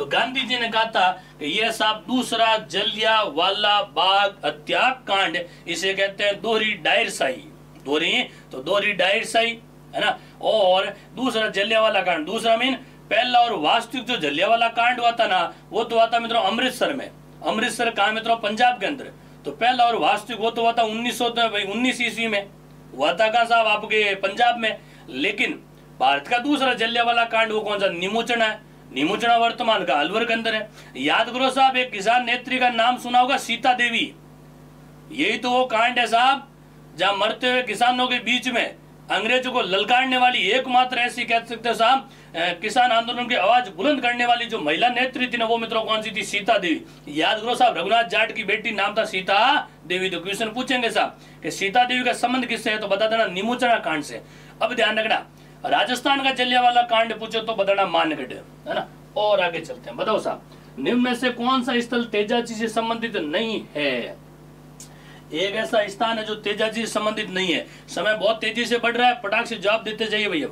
गांधी जी ने कहा था कि यह साहब दूसरा जलियांवाला बाग हत्याकांड, इसे कहते हैं दोहरी डायरशाही। दोहरी डायरशाही है ना। और दूसरा जलियांवाला कांड, दूसरा मीन पहला और वास्तविक जो जलियांवाला कांड हुआ था ना, वो तो हुआ था मित्रों अमृतसर में। अमृतसर कहाँ मित्रों, पंजाब के अंदर। तो पहला और वास्तविक वो तो हुआ था 1919 ईस्वी में, हुआ था कहाँ साहब आपके पंजाब में। लेकिन भारत का दूसरा जलियांवाला कांड वो कौन सा, नीमोचना है। नीमोचना वर्तमान का अलवर के अंदर है। याद करो साहब एक किसान नेत्री का नाम सुना होगा, सीता देवी। यही तो वो कांड है साहब जहां मरते हुए किसानों के बीच में अंग्रेजों को ललकारने वाली एकमात्र ऐसी कह सकते हो साहब किसान आंदोलन की आवाज बुलंद करने वाली जो महिला नेत्री थी ना, वो मित्रों कौन सी थी, सीता देवी। याद करो साहब रघुनाथ जाट की बेटी नाम था सीता देवी। तो क्वेश्चन पूछेंगे साहब कि सीता देवी का संबंध किससे है, तो बता देना नीमोचना कांड से। अब ध्यान रखना राजस्थान का जलियांवाला कांड पूछे तो बताना मानगढ़, है ना। और आगे चलते हैं, बताओ साहब निम्न में से कौन सा स्थल तेजाजी से संबंधित नहीं है। एक ऐसा स्थान है जो तेजाजी से संबंधित नहीं है। समय बहुत तेजी से बढ़ रहा है, पटाख से जवाब देते जाइए भैया।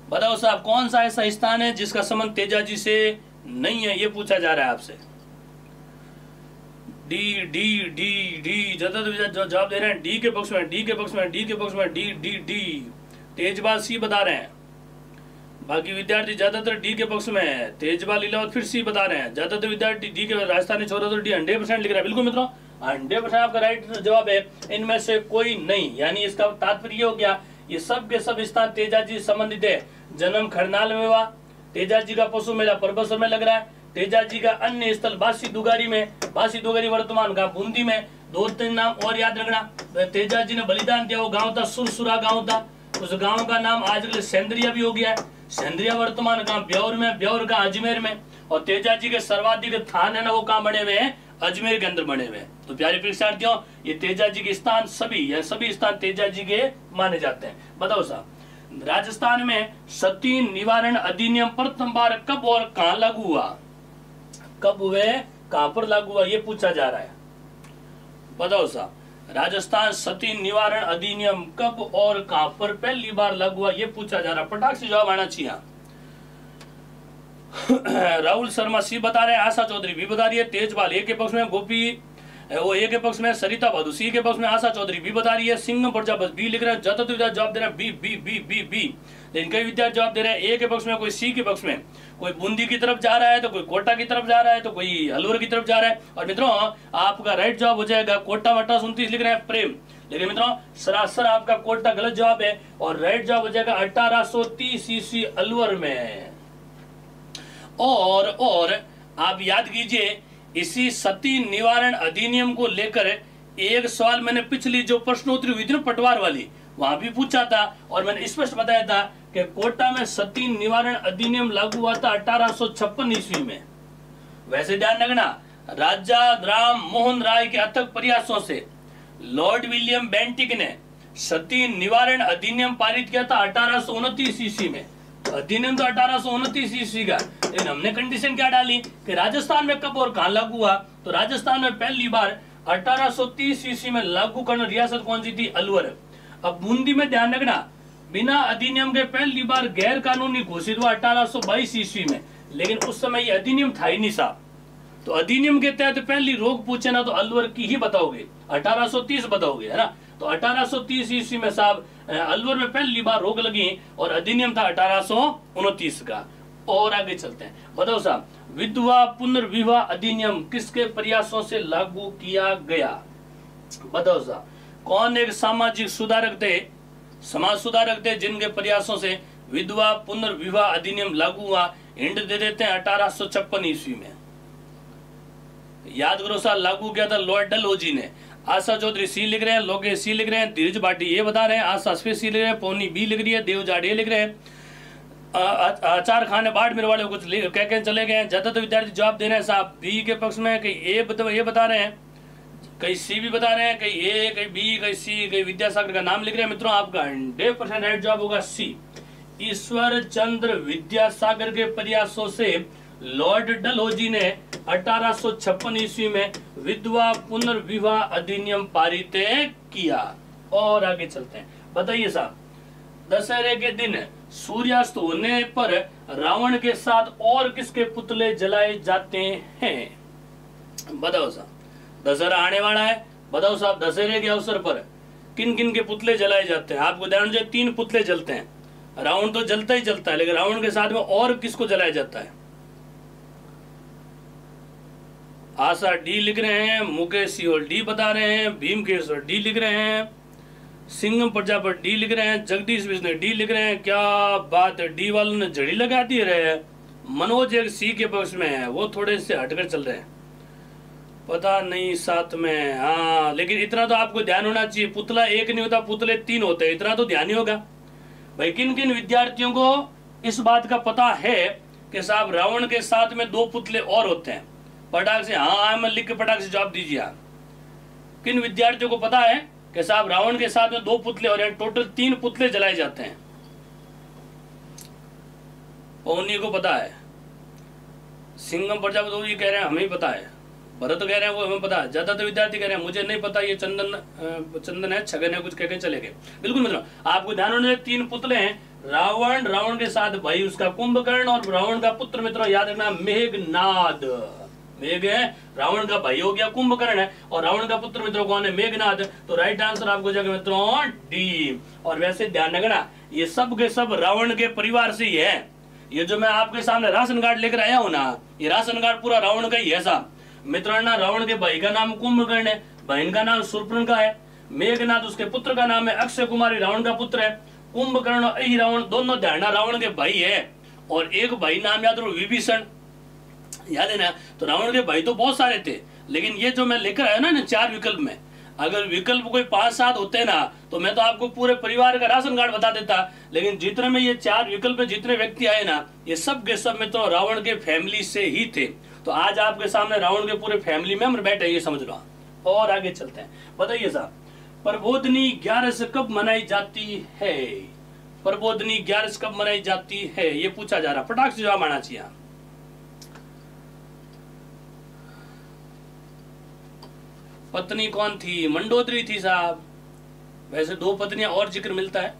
बताओ साहब कौन सा ऐसा स्थान है जिसका संबंध तेजाजी से नहीं है, ये पूछा जा रहा है आपसे। डी डी डी डी ज्यादा जवाब दे रहे हैं डी के पक्ष में, डी के पक्ष में, डी के पक्ष में, डी डी डी। तेजपाल सी बता रहे हैं। बाकी विद्यार्थी ज्यादातर डी के पक्ष में है। तेजपाल लीलावत फिर सी बता रहे हैं। ज्यादातर विद्यार्थी डी के, राजस्थानी छोरा तो डी 100% लिख रहा है। बिल्कुल मित्रों 100% आपका राइट जवाब है, इनमें से कोई नहीं। यानी इसका तात्पर्य हो गया ये सब के सब स्थान तेजाजी से संबंधित है। जन्म खरनाल में हुआ, तेजाजी का पशु मेला परबसर में लग रहा है। तेजाजी का अन्य स्थल बासी दुगारी में, बासी दुगारी वर्तमान का बूंदी में। 2-3 नाम और याद रखना, तेजाजी ने बलिदान दिया वो गाँव था सुरसुरा गाँव था। उस गाँव का नाम आजकल सेंद्रिया भी हो गया है। सेंद्रिया वर्तमान का ब्योर में, ब्योर का अजमेर में। और तेजाजी के सर्वाधिक थान है ना वो कहाँ बने हुए हैं, अजमेर के अंदर बने हुए हैं। तो प्यारे परीक्षार्थियों ये तेजाजी के स्थान सभी स्थान तेजाजी के माने जाते हैं। बताओ साहब राजस्थान में सती निवारण अधिनियम प्रथम बार कब और कहां लागू हुआ, कब हुए, कहां पर लागू हुआ, ये पूछा जा रहा है। बताओ साहब राजस्थान सती निवारण अधिनियम कब और कहां पर पहली बार लागू हुआ, ये पूछा जा रहा है। पटाख से जवाब आना चाहिए। राहुल शर्मा सी बता रहे हैं, आशा चौधरी भी बता रही है, तेजपाल ए के पक्ष में, गोपी वो ए के पक्ष में, सरिता भादु सी के पक्ष में, आशा चौधरी भी बता रही है, सिंह प्रजापति बी लिख रहे हैं। ज्यादातर जवाब दे रहे हैं B B B B B. लेकिन कई विद्यार्थी जवाब दे रहे हैं ए के पक्ष में, कोई सी के पक्ष में, कोई बूंदी की तरफ जा रहा है तो कोई कोटा की तरफ जा रहा है तो कोई अलवर की तरफ जा रहा है। और मित्रों आपका राइट जवाब हो जाएगा कोटा वटा 29 लिख रहे हैं प्रेम। लेकिन मित्रों सरासर आपका कोटा गलत जवाब है और राइट जवाब हो जाएगा 1830 ईस्वी अलवर में। और आप याद कीजिए इसी सती निवारण अधिनियम को लेकर एक सवाल मैंने पिछली जो प्रश्नोत्तरी हुई थी ना पटवार वाली, वहां भी पूछा था और मैंने स्पष्ट बताया था कि कोटा में सती निवारण अधिनियम लागू हुआ था 1856 ईस्वी में। वैसे ध्यान रखना राजा राम मोहन राय के अथक प्रयासों से लॉर्ड विलियम बेंटिक ने सती निवारण अधिनियम पारित किया था 1829 ईस्वी में। अधिनियम तो 1829 ईस्वी का, लेकिन हमने कंडीशन क्या डाली कि राजस्थान में कब और कहां लागू हुआ, तो राजस्थान में पहली बार 1830 ईस्वी में लागू करने रियासत कौन सी थी, अलवर। अब बूंदी में ध्यान रखना बिना अधिनियम के पहली बार गैर कानूनी घोषित हुआ 1822 ईस्वी में, लेकिन उस समय ये अधिनियम था ही नहीं साहब। तो अधिनियम के तहत पहली रोक पूछे ना तो अलवर की ही बताओगे, 1830 बताओगे, है ना। तो 1830 ईस्वी में साहब अलवर में पहली बार रोक लगी और अधिनियम था 1829 का। और आगे चलते हैं, बताओ साहब विधवा पुनर्विवाह अधिनियम किसके प्रयासों से लागू किया गया, बताओ साहब। कौन एक सामाजिक सुधारक थे, समाज सुधारक थे जिनके प्रयासों से विधवा पुनर्विवाह अधिनियम लागू हुआ। हिंट दे देते हैं 1856 ईस्वी में। याद करो साहब लागू किया था लॉर्ड डलहौजी ने। आशा चौधरी सी लिख रहे हैं, लोकेश सी लिख रहे हैं, धीरज भाटी ये बता रहे हैं, आशा स्पेस सी लिख रहे हैं, पौनी बी लिख रही है, देवजाड़ ये लिख रहे हैं, आचार खाने बाड़मेर वाले कुछ कह के चले गए हैं। ज्यादातर विद्यार्थी जवाब दे रहे हैं साहब बी के पक्ष में, कहीं ए ये बता रहे हैं, कहीं सी भी बता रहे हैं, कहीं ए, कहीं बी, कहीं सी, कहीं विद्यासागर का नाम लिख रहे हैं। मित्रों आपका 100% राइट जवाब होगा सी, ईश्वर चंद्र विद्यासागर के प्रयासों से लॉर्ड डलहौजी ने 1856 ईस्वी में विधवा पुनर्विवाह अधिनियम पारित किया। और आगे चलते हैं, बताइए साहब दशहरे के दिन सूर्यास्त होने पर रावण के साथ और किसके पुतले जलाए जाते हैं, बताओ साहब। दशहरा आने वाला है, बताओ साहब दशहरे के अवसर पर किन किन के पुतले जलाए जाते हैं। आपको ध्यान दीजिए 3 पुतले जलते हैं, रावण तो जलता ही जलता है, लेकिन रावण के साथ में और किसको जलाया जाता है। आशा डी लिख रहे हैं, मुकेश सिंह डी बता रहे हैं, भीमकेश्वर डी लिख रहे हैं, सिंघम प्रजापति डी लिख रहे हैं, जगदीश विष्णु डी लिख रहे हैं। क्या बात है, डी वालों ने झड़ी लगा दी रहे। मनोज एक सी के पक्ष में है, वो थोड़े से हटकर चल रहे हैं, पता नहीं साथ में। हाँ लेकिन इतना तो आपको ध्यान होना चाहिए, पुतला एक नहीं होता, पुतले 3 होते हैं, इतना तो ध्यान ही होगा भाई। किन किन विद्यार्थियों को इस बात का पता है कि साहब रावण के साथ में 2 पुतले और होते हैं, पटाख से हाँ मैं लिख के पटाख से जवाब दीजिए आप। किन विद्यार्थियों को पता है कि साहब रावण के साथ में 2 पुतले और टोटल 3 पुतले जलाए जाते हैं। पौनी को पता है, सिंघम प्रजापति कह रहे हैं हमें पता है, भरत कह रहे हैं वो हमें पता है, ज्यादातर विद्यार्थी कह रहे हैं मुझे नहीं पता, ये चंदन है, छगन है, कुछ कह के चले गए। बिल्कुल मित्रों आपको ध्यान होने 3 पुतले हैं, रावण के साथ भाई उसका कुंभकर्ण और रावण का पुत्र मित्रों याद रखना मेघनाद। मेघ है रावण का भाई हो गया, कुंभकर्ण है और रावण का पुत्र मित्रों कौन है, मेघनाद। तो राइट आंसर आपको जाएगा मित्रों डी। और वैसे ध्यान रखना ये सब के सब रावण के परिवार से ही है। ये जो मैं आपके सामने राशन कार्ड लेकर आया हूं ना, ये राशन कार्ड पूरा रावण का ही है साहब। मित्रों ना रावण के भाई का नाम कुंभकर्ण है, बहन का नाम शूर्पणखा है, मेघनाद उसके पुत्र का नाम है, अक्षय कुमारी रावण का पुत्र है, कुंभकर्ण और अहि रावण दोनों ध्यान रावण के भाई है। और एक भाई नाम याद रखो विभीषण, याद है ना। तो रावण के भाई तो बहुत सारे थे, लेकिन ये जो मैं लेकर आया ना 4 विकल्प में, अगर विकल्प कोई 5-7 होते ना तो मैं तो आपको पूरे परिवार का राशन कार्ड बता देता, लेकिन जितने में ये 4 विकल्प में जितने व्यक्ति आए ना ये सब के सब में तो रावण के फैमिली से ही थे। तो आज आपके सामने रावण के पूरे फैमिली मेंबर बैठे, ये समझ लो। और आगे चलते हैं, बताइए साहब प्रबोधनी 11 कब मनाई जाती है, प्रबोधनी 11 कब मनाई जाती है ये पूछा जा रहा, फटाक से जवाब आना चाहिए। पत्नी कौन थी, मंडोदरी थी साहब। वैसे 2 पत्नियां और जिक्र मिलता है,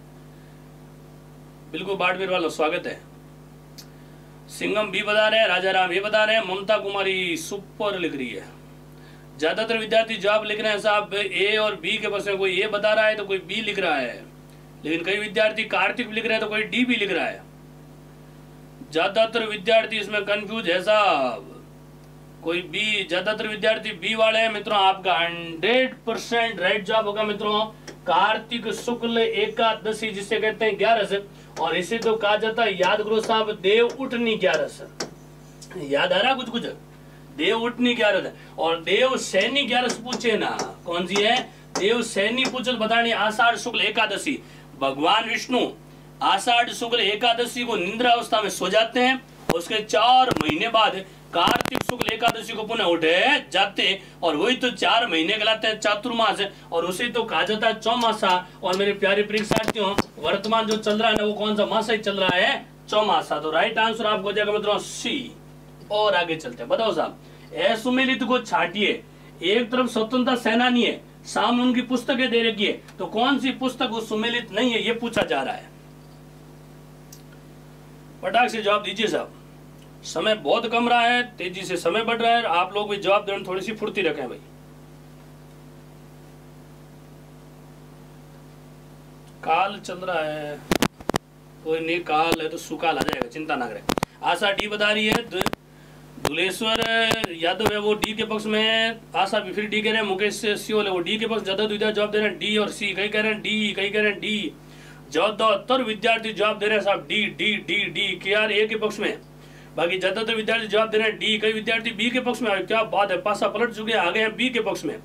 बिल्कुल बाड़मेर वालों स्वागत है। सिंघम भी बता रहे हैं, राजा राम ये बता रहे हैं, ममता कुमारी सुपर लिख रही है। ज्यादातर विद्यार्थी जवाब लिख रहे हैं साहब ए और बी के बस में, कोई ए बता रहा है तो कोई बी लिख रहा है, लेकिन कई विद्यार्थी कार्तिक लिख रहे हैं तो कोई डी भी लिख रहा है। ज्यादातर विद्यार्थी इसमें कंफ्यूज है साहब, कोई बी, ज्यादातर विद्यार्थी बी वाले हैं मित्रों। आपका 100% राइट जवाब होगा मित्रों कार्तिक शुक्ल एकादशी जिसे कहते हैं 11, और इसे तो कहा जाता है, याद करो साहब, देव उठनी 11। याद आ रहा कुछ कुछ? देव उठनी 11 और देव सैनी 11 पूछे ना, कौन सी है? देव सैनी पूछल बतानी आषाढ़ शुक्ल एकादशी। भगवान विष्णु आषाढ़ शुक्ल एकादशी को निंद्रा अवस्था में सो जाते हैं, उसके 4 महीने बाद कार्तिक शुक्ल एकादशी को पुनः उठे जाते, और वही तो 4 महीने कहलाते हैं चातुर्मास, और उसे तो कहा जाता है चौमासा। और मेरे प्यारे परीक्षार्थियों, वर्तमान जो चल रहा है ना, वो कौन सा मास ही चल रहा है? चौमासा। तो राइट आंसर आपको हो जाएगा मित्रों सी। और आगे चलते हैं, बताओ साहब, असुमेलित को छाटिए। एक तरफ स्वतंत्रता सेनानी है, सामने उनकी पुस्तकें दे रखी है, तो कौन सी पुस्तक वो सुमेलित नहीं है, ये पूछा जा रहा है। फटाक से जवाब दीजिए साहब, समय बहुत कम रहा है, तेजी से समय बढ़ रहा है, आप लोग भी जवाब देने थोड़ी सी फुर्ती रखें भाई। काल चल रहा है, कोई नहीं, काल है तो सुकाल आ जाएगा, चिंता ना करें। आशा डी बता रही है, धुलेश्वर यादव है वो डी के पक्ष में है, आशा भी फिर डी कह रहे हैं, मुकेश सियोल है वो डी के पक्ष, ज्यादा जवाब दे रहे हैं डी और सी, कई कह रहे हैं डी, कई कह रहे हैं डी। ज्यादातर विद्यार्थी जवाब दे रहे हैं साहब डी डी डी डी, के आर ए के पक्ष में, बाकी ज्यादातर विद्यार्थी जवाब दे रहे हैं डी, कई विद्यार्थी बी के पक्ष में। क्या बात है, पासा पलट चुके हैं, आ गए हैं बी के पक्ष में,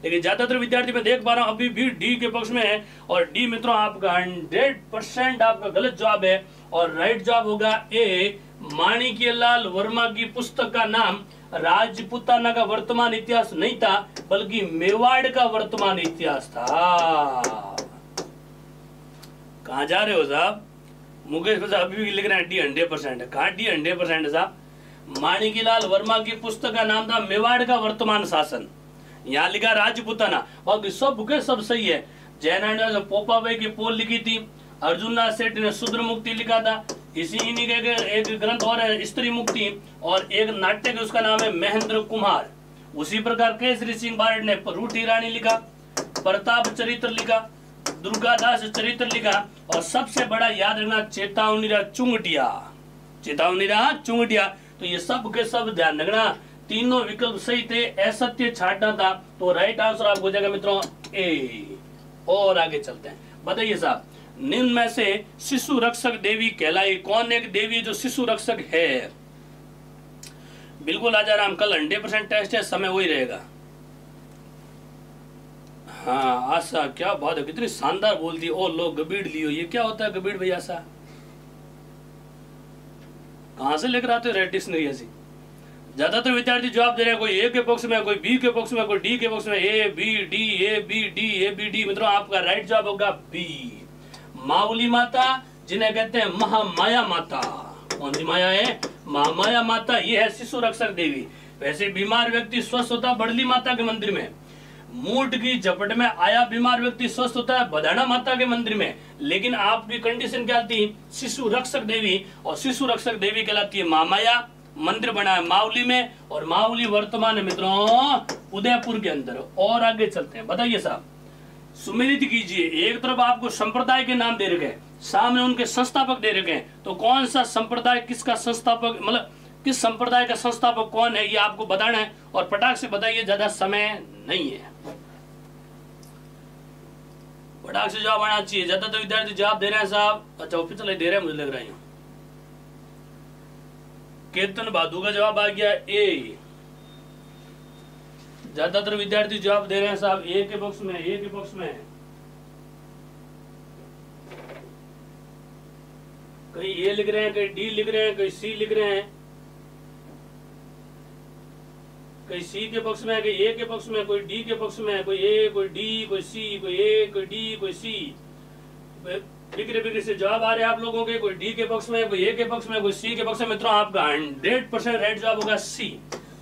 लेकिन ज्यादातर विद्यार्थी मैं देख पा रहा हूं अभी भी डी के पक्ष में है। और डी मित्रों आपका 100% आपका गलत जवाब है, और राइट जवाब होगा ए। माणिक्यलाल वर्मा की पुस्तक का नाम राजपुताना का वर्तमान इतिहास नहीं था, बल्कि मेवाड़ का वर्तमान इतिहास था। कहां जा रहे हो साहब? मुकेश साहब अभी भी लिख रहे हैं डी 100%। कहा डी 100% साहब? माणिक्यलाल वर्मा की पुस्तक का नाम था मेवाड़ का वर्तमान शासन, यहाँ लिखा राजपुताना, बाकी सब के सब सही है। जयनारायण ने पोपाबाई की पोल लिखी थी, अर्जुननाथ सेठ ने शूद्र मुक्ति लिखा था, इसी इन्हीं के एक ग्रंथ और है स्त्री मुक्ति, और एक नाट्य उसका नाम है महेंद्र कुमार। उसी प्रकार केसरी सिंह बारड ने रूठी रानी लिखा, प्रताप चरित्र लिखा, दुर्गादास चरित्र लिखा, और सबसे बड़ा याद रखना चेतावनीरा चुंगटिया, चेतावनीरा चुंगटिया। तो ये सब के सब ध्यान रखना, तीनों विकल्प सही थे, असत्य छाटना था, तो राइट आंसर आपको हो जाएगा मित्रों ए। और आगे चलते हैं, बताइए साहब, निम्न में से शिशु रक्षक देवी कहलाई कौन एक देवी जो शिशु रक्षक है? बिल्कुल आजाराम, कल 100% टेस्ट है, समय वही रहेगा। हाँ आशा, क्या बात है, कितनी शानदार बोलती है। ओ लोग गबीड़ लियो, ये क्या होता है गबीड़ भाई? आशा कहां से लेकर आते हो रेड डिक्शनरी ऐसी? ज्यादातर विद्यार्थी जवाब दे रहे हैं, कोई ए के पक्ष में, कोई बी के पक्ष में, कोई डी के पक्ष में, A B D A B D A B D. मित्रों आपका राइट जवाब होगा बी, माउली माता, जिन्हें कहते हैं महामाया माता। कौन सी माया है? महामाया माता, ये है शिशु रक्षक देवी। वैसे बीमार व्यक्ति स्वस्थ होता है बड़ली माता के मंदिर में, मूड की झपट में आया बीमार व्यक्ति स्वस्थ होता है बधाना माता के मंदिर में, लेकिन आपकी कंडीशन क्या थी? शिशु रक्षक देवी, और शिशु रक्षक देवी कहलाती है महामाया। मंदिर बना है मावली में, और मावली वर्तमान है मित्रों उदयपुर के अंदर। और आगे चलते हैं, बताइए साहब, सुमेलित कीजिए। एक तरफ आपको संप्रदाय के नाम दे रखे हैं, सामने उनके संस्थापक दे रखे हैं, तो कौन सा संप्रदाय किसका संस्थापक, मतलब किस संप्रदाय का संस्थापक कौन है, ये आपको बताना है, और पटाख से बताइए, ज्यादा समय नहीं है, पटाख से जवाब आना चाहिए। ज्यादातर विद्यार्थी जवाब दे रहे हैं साहब, अच्छा ऑफिशियल दे रहे हैं, मुझे लग रहा है। कीर्तन भादु का जवाब आ गया ए। ज्यादातर विद्यार्थी जवाब दे रहे हैं साहब ए के पक्ष में, ए के पक्ष में। कई ए लिख रहे हैं, कई डी लिख रहे हैं, कई सी लिख रहे हैं, कई सी के पक्ष में, कई ए के पक्ष में, कोई डी के पक्ष में, कोई ए, कोई डी, कोई सी, कोई ए, कोई डी, कोई सी। बिक्री बिक्री से जवाब आ रहे हैं आप लोगों के, कोई डी के पक्ष में, कोई ए के पक्ष में, कोई सी के पक्ष में। मित्रों आपका 100% राइट जवाब होगा सी।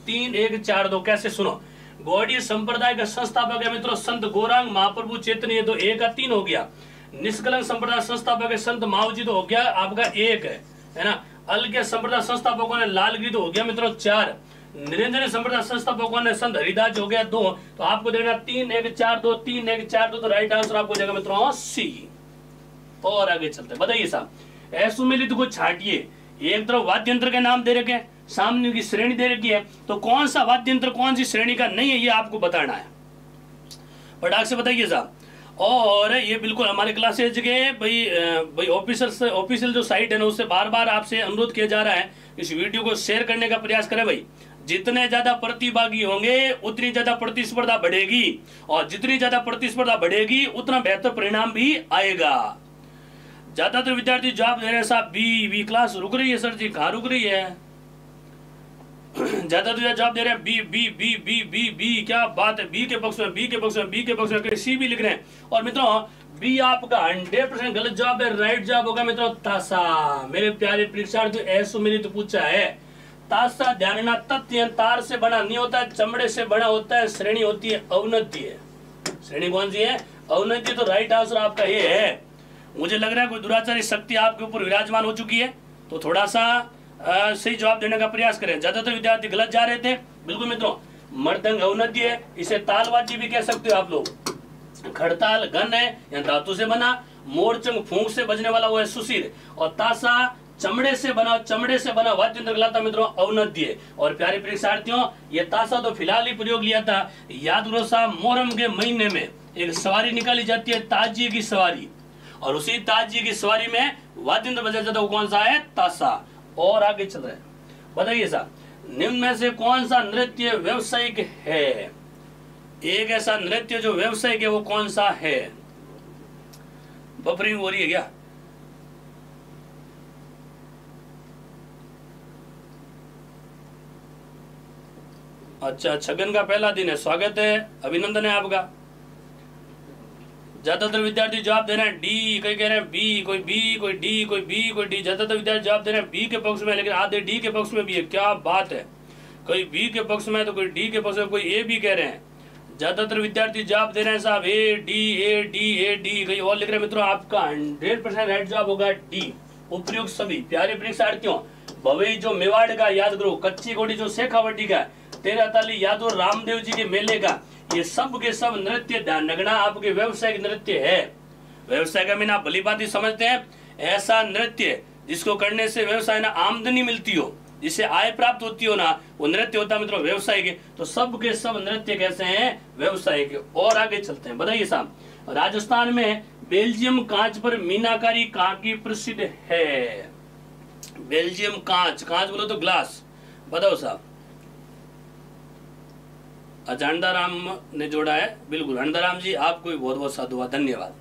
3 1 4 2। कैसे? सुनो, गौड़ीय संप्रदाय का संस्थापक है मित्रों संत गौरांग महाप्रभु चैतन्य, तो 1 का 3 हो गया। निष्कलंक संप्रदाय संस्थापक है संत माऊजी, तो हो गया आपका 1 है ना। अलग संप्रदाय संस्थापकों ने लालगिरी, तो हो गया मित्रों 4। निरंजन संप्रदाय संस्थापकों ने संत हरिदास, हो गया 2। तो आपको देना 3 1 4 2, 3 1 4 2, तो राइट आंसर आपको जाएगा मित्रों सी। और आगे चलते बताइए साहब, असुमेलित को छाटिए। एक तरफ वाद्य यंत्र के नाम दे रखे हैं, सामने की श्रेणी दे रखी है, तो कौन सा वाद्य यंत्र कौन सी श्रेणी का नहीं है, ये आपको बताना है। फटाक से बताइए साहब, और ये बिल्कुल हमारे क्लासेज के भाई ऑफिशियल जो साइट है ना, उससे बार बार आपसे अनुरोध किया जा रहा है इस वीडियो को शेयर करने का प्रयास करें भाई। जितने ज्यादा प्रतिभागी होंगे उतनी ज्यादा प्रतिस्पर्धा बढ़ेगी, और जितनी ज्यादा प्रतिस्पर्धा बढ़ेगी उतना बेहतर परिणाम भी आएगा। ज्यादातर विद्यार्थी जवाब दे रहे हैं साहब बी क्लास रुक रही है सर जी, कहाँ रुक रही है? ज्यादातर जवाब दे रहे हैं B B B B B बी, क्या बात है, बी के पक्ष में, बी के पक्ष में, बी के पक्ष में, सी भी लिख रहे हैं। और मित्रों बी आपका 100% गलत जवाब है। राइट जवाब होगा मित्रों तासा। मेरे प्यारे परीक्षार्थी ऐसो मेरी तो पूछा है, तासा ध्यान रखना, तथ्य तार से बना नहीं होता है, चमड़े से बना होता है, श्रेणी होती है अवनति। श्रेणी कौन सी है? अवनति। तो राइट आंसर आपका ये है। मुझे लग रहा है कोई दुराचारी शक्ति आपके ऊपर विराजमान हो चुकी है, तो थोड़ा सा सही जवाब देने का प्रयास करें। ज्यादातर विद्यार्थी गलत जा रहे थे। बिल्कुल मित्रों, मृदंग अवनति है, इसे तालवाद्य भी कह सकते हो आप लोग। खड़ताल घन है या धातु से बना, मोरचंग फूंक से बजने वाला वो है सुशीर, और तासा चमड़े से बना वाद्य यंत्र कहलाता मित्रों अवनद्य। और प्यारे परीक्षार्थियों, ये तासा तो फिलहाल ही प्रयोग लिया था। याद करो साहब, मोहर्रम के महीने में एक सवारी निकाली जाती है, ताजिए की सवारी, और उसी ताजिए की सवारी में वाद्य यंत्र बजाया जाता है, वो कौन सा है? तासा। और आगे चल रहे हैं, बताइए साहब, निम्न में से कौन सा नृत्य व्यवसायिक है? एक ऐसा नृत्य जो व्यवसायिक है वो कौन सा है? बफरिंग हो रही है क्या? अच्छा, छगन का पहला दिन है, स्वागत है, अभिनंदन है आपका। ज्यादातर विद्यार्थी जवाब दे रहे हैं डी, कोई कह रहे हैं बी, कोई बी, कोई डी, कोई बी, कोई डी। ज्यादातर विद्यार्थी जवाब दे रहे हैं बी के पक्ष में, लेकिन आधे डी के पक्ष में भी है। क्या बात है, कोई बी के पक्ष में तो कोई डी के पक्ष में, कोई ए भी कह रहे हैं। ज्यादातर विद्यार्थी जवाब दे रहे हैं साहब A D A D A D. कहीं और लिख रहे हैं मित्रों, आपका 100% राइट जवाब होगा डी। उपयुक्त सभी प्यारे परीक्षार्थियों, भवई जो मेवाड़ का याद करो, कच्ची घोड़ी जो शेखावटी का, 13 ताली यादव रामदेव जी के मेले का, ये सब के सब नृत्य ध्यान रखना आपके व्यवसायिक नृत्य है। व्यवसाय का मीन आप भली बात ही समझते हैं, ऐसा नृत्य जिसको करने से व्यवसाय ना आमदनी मिलती हो, जिससे आय प्राप्त होती हो ना, वो नृत्य होता है मित्रों व्यवसाय के। तो सब के सब नृत्य कैसे हैं? व्यवसाय के। और आगे चलते हैं, बताइए साहब, राजस्थान में बेल्जियम कांच पर मीनाकारी कहाँ की प्रसिद्ध है? बेल्जियम कांच, कांच बोलो तो ग्लास, बताओ साहब। अंधाराम ने जोड़ा है, बिल्कुल अंधाराम जी, आपको भी बहुत बहुत साधुवाद, धन्यवाद।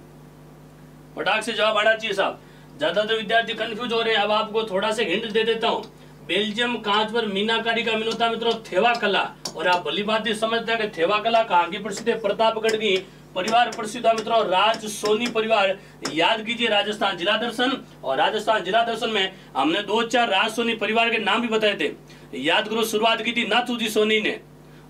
फटाक से जवाब आना चाहिए साहब। ज्यादातर विद्यार्थी कंफ्यूज हो रहे हैं, अब आपको थोड़ा सा हिंट दे देता हूँ। बेल्जियम कांच पर मीनाकारी का मीन होता है मित्रों थेवा कला। और आप भली बात ही समझते हैं कि थेवा कला कहाँ की प्रसिद्ध है? प्रतापगढ़ की परिवार प्रसिद्ध है मित्रों, राज सोनी परिवार। याद कीजिए राजस्थान जिला दर्शन, और राजस्थान जिला दर्शन में हमने 2-4 राज सोनी परिवार के नाम भी बताए थे। याद करो, शुरुआत की थी नाथूजी सोनी ने,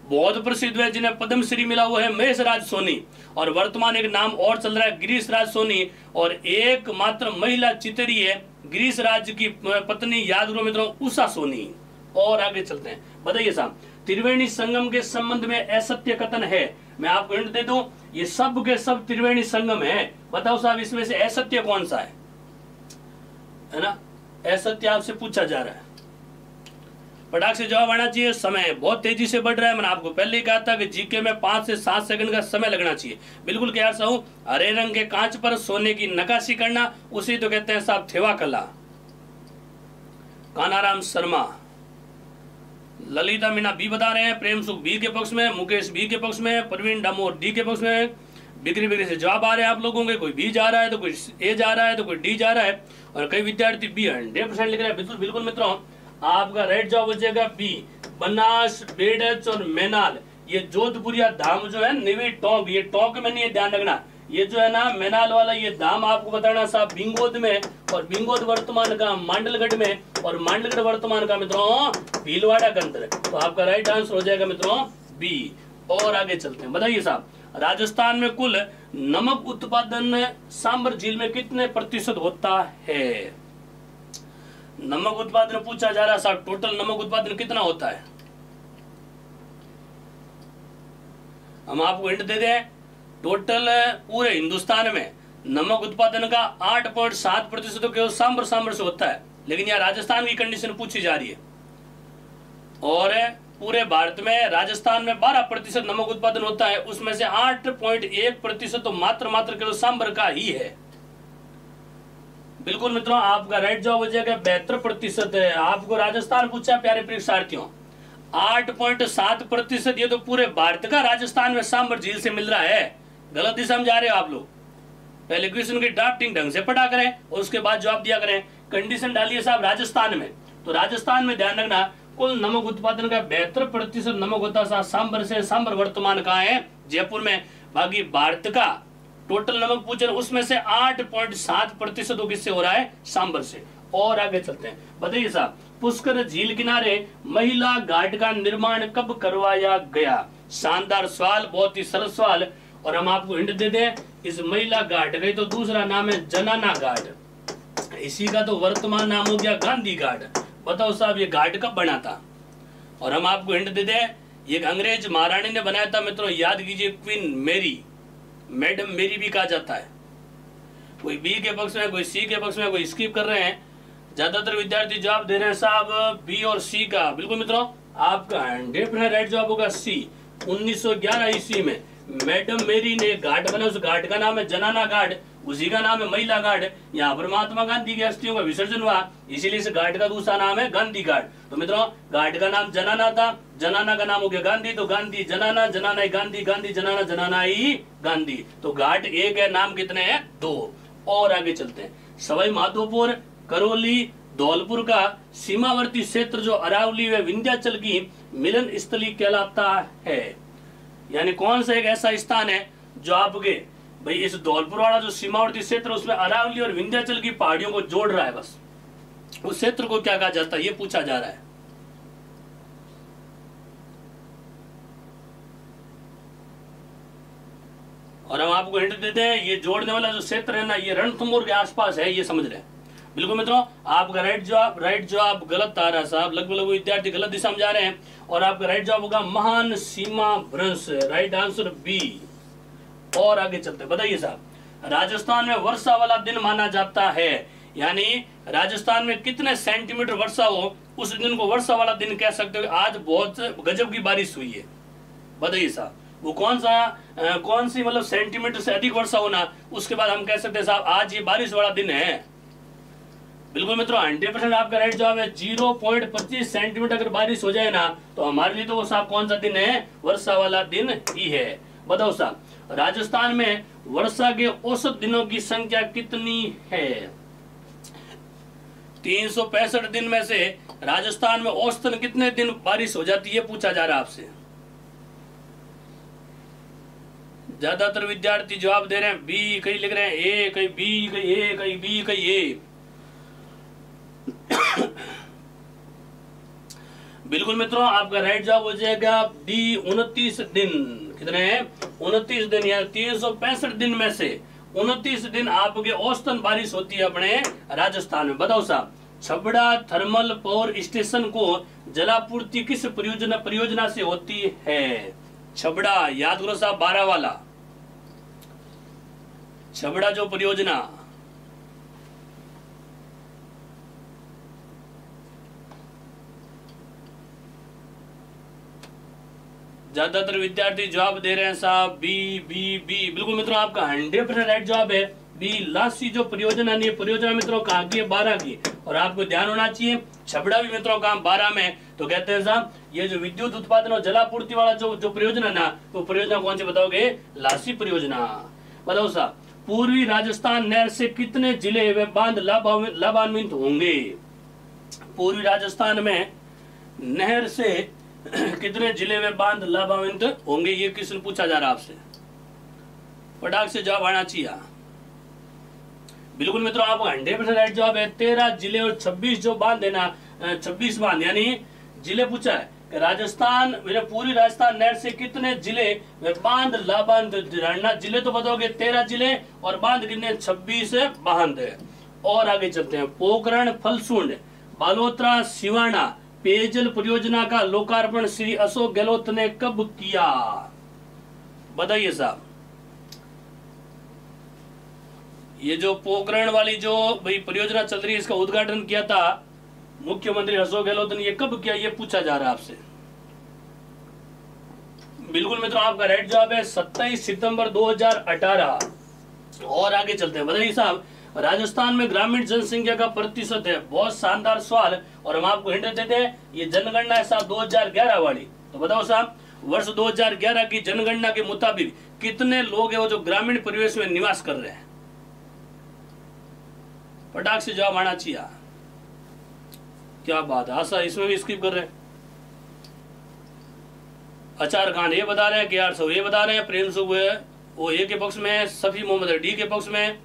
बहुत प्रसिद्ध है, जिन्हें पद्मश्री मिला हुआ है महेश राज सोनी। और वर्तमान एक नाम और चल रहा है गिरीश राज सोनी, और एक मात्र महिला चितरी है गिरीश राज की पत्नी, याद करो मित्रों, उषा सोनी। और आगे चलते हैं, बताइए साहब, त्रिवेणी संगम के संबंध में असत्य कथन है। मैं आपको हिंट दे दूं, ये सब के सब त्रिवेणी संगम है। बताओ साहब, इसमें से असत्य कौन सा है ना? असत्य आपसे पूछा जा रहा है, फटाक से जवाब आना चाहिए। समय बहुत तेजी से बढ़ रहा है, मैंने आपको पहले ही कहा था कि जीके में 5 से 7 सेकंड का समय लगना चाहिए। बिल्कुल क्या सा हूं, हरे रंग के कांच पर सोने की नक्काशी करना, उसी तो कहते हैं साहब थेवा कला। कानाराम शर्मा, ललिता मीना बी बता रहे हैं, प्रेम सुख बी के पक्ष में, मुकेश बी के पक्ष में, प्रवीण डामोर डी के पक्ष में। बिक्री बिक्री से जवाब आ रहे हैं आप लोगों के, कोई बी जा रहा है तो कोई ए जा रहा है तो कोई डी जा रहा है, और कई विद्यार्थी बी 100% लिख रहे हैं। बिल्कुल बिल्कुल मित्रों, आपका राइट जवाब हो जाएगा बी, बनास, बेडच और मैनाल। ये जोधपुरिया धाम जो है निवे टोंक, ये टोंक में नहीं है, ध्यान रखना। ये जो है ना मैनाल वाला, ये धाम आपको बताना साहब बिंगोद में, और बिंगोद वर्तमान का मांडलगढ़ में, और मांडलगढ़ वर्तमान का मित्रों भीलवाड़ा के अंदर। तो आपका राइट आंसर हो जाएगा मित्रों बी। और आगे चलते हैं, बताइए साहब, राजस्थान में कुल नमक उत्पादन सांबर झील में कितने प्रतिशत होता है? नमक उत्पादन पूछा जा रहा है साहब, टोटल नमक उत्पादन कितना होता है? हम आपको हिंट दे दें, टोटल पूरे हिंदुस्तान में नमक उत्पादन का 8.7% केवल सांबर से होता है, लेकिन यहाँ राजस्थान की कंडीशन पूछी जा रही है। और पूरे भारत में राजस्थान में 12% नमक उत्पादन होता है, उसमें से 8.1% तो मात्र केवल सांभर का ही है। बिल्कुल मित्रों, आपका राइट जवाब हो जाएगा 72% है। आपको राजस्थान पूछा प्यारे परीक्षार्थियों, 8.7% ये तो पूरे भारत का राजस्थान में सांभर झील से मिल रहा है। गलत दिशा में जा रहे हो आप लोग। पहले क्वेश्चन की ड्राफ्टिंग ढंग से पढ़ा करें और उसके बाद जवाब दिया करें। कंडीशन डालिए साहब राजस्थान में, तो राजस्थान में ध्यान रखना कुल नमक उत्पादन का 72% नमक होता है सांभर से। सांभर वर्तमान कहाँ है? जयपुर में। बाकी भारत का टोटल नमक पूछे उसमें से 8.7% किससे हो रहा है? सांभर से। और आगे चलते हैं, बताइए साहब, पुष्कर झील किनारे महिला घाट का निर्माण कब करवाया गया? शानदार सवाल, बहुत ही सरल सवाल। और हम आपको हिंट दे दें, इस महिला घाट का तो दूसरा नाम है जनाना घाट, इसी का तो वर्तमान नाम हो गया गांधी घाट। बताओ साहब ये घाट कब बना था? और हम आपको हिंट दे दें, ये अंग्रेज महारानी ने बनाया था मित्रों, याद कीजिए, क्वीन मेरी, मैडम मेरी भी कहा जाता है। कोई बी के पक्ष में, कोई सी के पक्ष में, कोई स्किप कर रहे हैं। ज्यादातर विद्यार्थी जवाब दे रहे हैं साहब बी और सी का। बिल्कुल मित्रों, आपका 100% राइट जवाब होगा सी। 1911 ईस्वी में मैडम मेरी ने घाट बना, उस घाट का नाम है जनाना घाट, उसी का नाम है महिला घाट। यहाँ पर महात्मा गांधी की अस्थियों का विसर्जन हुआ, इसीलिए इस घाट का दूसरा नाम है गांधी घाट। तो मित्रों, घाट का नाम जनाना था, जनाना का नाम हो गया गांधी, तो गांधी जनाना, जनाना ही गांधी, गांधी जनाना, जनाना ही गांधी। तो घाट एक है, नाम कितने हैं? 2। और आगे चलते हैं, सवाई माधोपुर, करौली, धौलपुर का सीमावर्ती क्षेत्र जो अरावली व विंध्याचल की मिलन स्थली कहलाता है। यानी कौन सा एक ऐसा स्थान है जो आपके भाई इस धौलपुर वाला जो सीमावर्ती क्षेत्र उसमें अरावली और विंध्याचल की पहाड़ियों को जोड़ रहा है, बस उस क्षेत्र को क्या कहा जाता है, ये पूछा जा रहा है। और हम आपको हिंट देते हैं, ये जोड़ने वाला जो क्षेत्र है ना, ये रणथंभौर के आसपास है, ये समझ रहे हैं। बिल्कुल मित्रों, आपका राइट जवाब गलत आ रहा है साहब, लगभग विद्यार्थी गलत दिशा में जा रहे हैं। और आपका राइट जवाब होगा महान सीमा भ्रंश, राइट आंसर बी। और आगे चलते, बताइए साहब, राजस्थान में वर्षा वाला दिन माना जाता है, यानी राजस्थान में कितने सेंटीमीटर वर्षा हो उस दिन को वर्षा वाला दिन कह सकते हो। आज बहुत गजब की बारिश हुई है, बताइए साहब वो कौन सी मतलब सेंटीमीटर से अधिक वर्षा होना, उसके बाद हम कह सकते हैं साहब आज ये बारिश वाला दिन है। बिल्कुल मित्रों, 100% आपका राइट जवाब है। 0.25 सेंटीमीटर अगर बारिश हो जाए ना, तो हमारे लिए तो वो साहब कौन सा दिन है? वर्षा वाला दिन ही है। बताओ साहब, राजस्थान में वर्षा के औसत दिनों की संख्या कितनी है? 365 दिन में से राजस्थान में औसतन कितने दिन बारिश हो जाती है, पूछा जा रहा है आपसे। ज्यादातर विद्यार्थी जवाब दे रहे हैं बी, कई लिख रहे हैं ए, कई बी, कई ए, कई बी, कई ए। बिल्कुल मित्रों, आपका राइट जवाब हो जाएगा डी, 29 दिन। कितने हैं? 29 दिन, या 365 दिन में से 29 दिन आपके औसतन बारिश होती है अपने राजस्थान में। बताओ साहब, छबड़ा थर्मल पावर स्टेशन को जलापूर्ति किस परियोजना से होती है? छबड़ा, याद करो साहब, 12 वाला छबड़ा जो परियोजना, ज्यादातर विद्यार्थी जवाब दे रहे हैं साहब बी बी बी। बिल्कुल मित्रों, आपका 100% राइट जवाब है बी, लासी जो परियोजना नहीं है, परियोजना मित्रों कहाँ की है? 12 की। और आपको ध्यान होना चाहिए, छबड़ा भी मित्रों काम 12 में। तो कहते हैं साहब ये जो विद्युत उत्पादन और जलापूर्ति वाला जो परियोजना ना, तो परियोजना कौन सी बताओगे? लासी परियोजना। बताओ साहब, पूर्वी राजस्थान नहर से कितने जिले व बांध लाभान्वित होंगे? पूर्वी राजस्थान में नहर से कितने जिले में बांध लाभान्वित होंगे, ये क्वेश्चन पूछा जा रहा है आपसे, फटाक से जवाब आना चाहिए। बिल्कुल मित्रों, आपका 100% राइट जवाब है। 13 जिले और 26 जो बांध है ना, 26 बांध, यानी जिले पूछा है कि राजस्थान मेरे पूरी राजस्थान नहर से कितने जिले में बांध लाभान्वित। जिले तो बताओगे 13 जिले, और बांध कितने? 26 बांध। और आगे चलते हैं, पोखरण फलसुंड बालोतरा सिवाना पेयजल परियोजना का लोकार्पण श्री अशोक गहलोत ने कब किया? बताइए साहब, ये जो पोखरण वाली जो भाई परियोजना चल रही है, इसका उद्घाटन किया था मुख्यमंत्री अशोक गहलोत ने, ये कब किया, ये पूछा जा रहा है आपसे। बिल्कुल मित्रों, आपका राइट जवाब है 27 सितंबर 2018। और आगे चलते हैं। बताइए साहब, राजस्थान में ग्रामीण जनसंख्या का प्रतिशत है। बहुत शानदार सवाल, और हम आपको हिंट देते हैं, ये जनगणना है साहब 2011 वाली। तो बताओ साहब, वर्ष 2011 की जनगणना के मुताबिक कितने लोग हैं वो जो ग्रामीण परिवेश में निवास कर रहे हैं? फटाक से जवाब आना चाहिए। क्या बात है, आशा इसमें भी स्किप कर रहे हैं। अचार खान ये बता रहे हैं, के आर सो ये बता रहे हैं, प्रेम सुख वो ए के पक्ष में, सफी मोहम्मद डी के पक्ष में,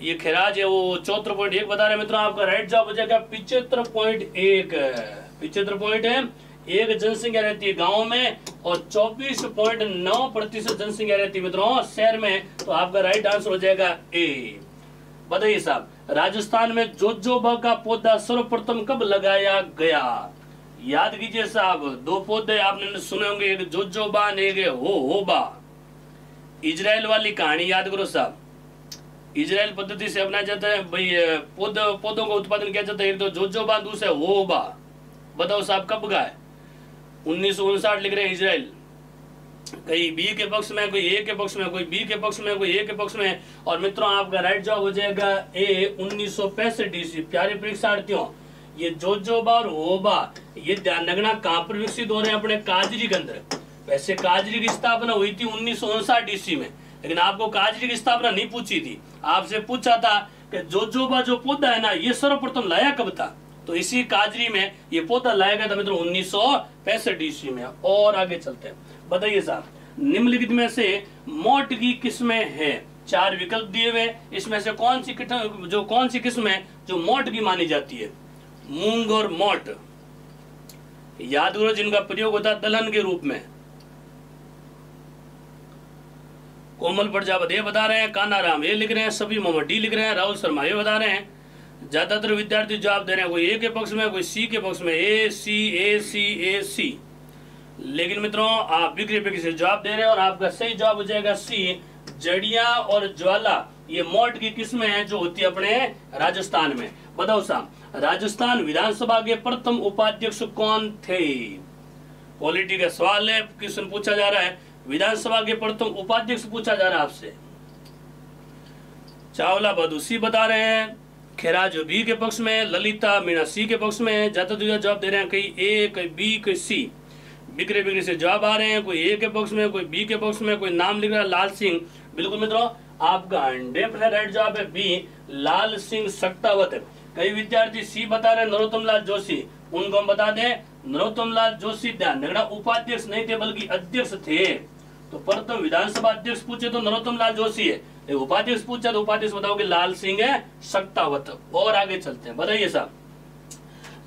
ये खैराज है वो 74.1 बता रहे हैं। मित्रों आपका राइट जवाब हो जाएगा 75.1। 75.1 जनसंख्या रहती है गांव में और 24.9% जनसंख्या रहती है मित्रों शहर में। तो आपका राइट आंसर हो जाएगा ए। बताइए साहब, राजस्थान में जोजोबा का पौधा सर्वप्रथम कब लगाया गया? याद कीजिए साहब, दो पौधे आपने सुने होंगे, एक जोजोबा एक होबा। इजराइल वाली कहानी याद करो साहब। इजराइल पद्धति से अपनाया जाता है भाई, पौधों का उत्पादन किया जाता है। एक तो जोजोबा, दूसरा होबा। बताओ साहब कब का है? 1959 लिख रहे हैं इजराइल। कहीं बी के पक्ष में, कोई ए के पक्ष में, कोई बी के पक्ष में, कोई ए के पक्ष में। और मित्रों आपका राइट जवाब हो जाएगा ए 1965 ईस्वी। प्यारे परीक्षार्थियों, ये जोजोबा और होबा ये ध्यान रखना कहां पर विकसित हो रहे हैं? अपने काजरी के अंदर। वैसे काजरी की स्थापना हुई थी 1959 ईस्वी में, लेकिन आपको काजरी की स्थापना नहीं पूछी थी। आपसे पूछा था कि जोजोबा जो पौधा है ना, ये सर्वप्रथम लाया कब था? तो इसी काजरी में ये पौधा लाया गया था मित्रों 1965 ईस्वी में। और आगे चलते हैं। बताइए साहब, निम्नलिखित में से मोट की किस्में हैं? 4 विकल्प दिए हुए, इसमें से कौन सी किस्म है जो मोट की मानी जाती है? मूंग और मोट याद करो, जिनका प्रयोग होता है दलहन के रूप में। कोमल प्रजापति ये बता रहे हैं, कानाराम ये लिख रहे हैं, सभी मोहम्मद डी लिख रहे हैं, राहुल शर्मा ये बता रहे हैं। ज्यादातर विद्यार्थी जवाब दे रहे हैं, कोई ए के पक्ष में, कोई सी के पक्ष में। ए सी। लेकिन मित्रों आप विक्री से जवाब दे रहे हैं और आपका सही जवाब हो जाएगा सी, जड़िया और ज्वाला। ये मोट की किस्में हैं जो होती है अपने राजस्थान में। बताओ साहब, राजस्थान विधानसभा के प्रथम उपाध्यक्ष कौन थे? पॉलिटी का सवाल है, क्वेश्चन पूछा जा रहा है, विधानसभा के प्रथम उपाध्यक्ष पूछा जा रहा है आपसे। चावला बहादुर सी बता रहे हैं, खैराज बी के पक्ष में, ललिता मीणा सी के पक्ष में। ज्यादा जवाब दे रहे हैं, कहीं ए, कहीं बी, कहीं सी। बिक्री से जवाब आ रहे हैं, कोई ए के पक्ष में, कोई बी के पक्ष में, कोई नाम लिख रहा है लाल सिंह। बिल्कुल मित्रों आपका 100% राइट जवाब है बी, लाल सिंह सक्तावत। कई विद्यार्थी सी बता रहे हैं, नरोत्तम लाल जोशी। उनको हम बता दें, नरोत्तम लाल जोशी ध्यान रखना उपाध्यक्ष नहीं थे बल्कि अध्यक्ष थे। तो प्रथम विधानसभा अध्यक्ष पूछे तो नरोत्तम लाल जोशी है, उपाध्यक्ष पूछा तो उपाध्यक्ष बताओगे लाल सिंह है सक्तावत। और आगे चलते हैं। बताइए साहब,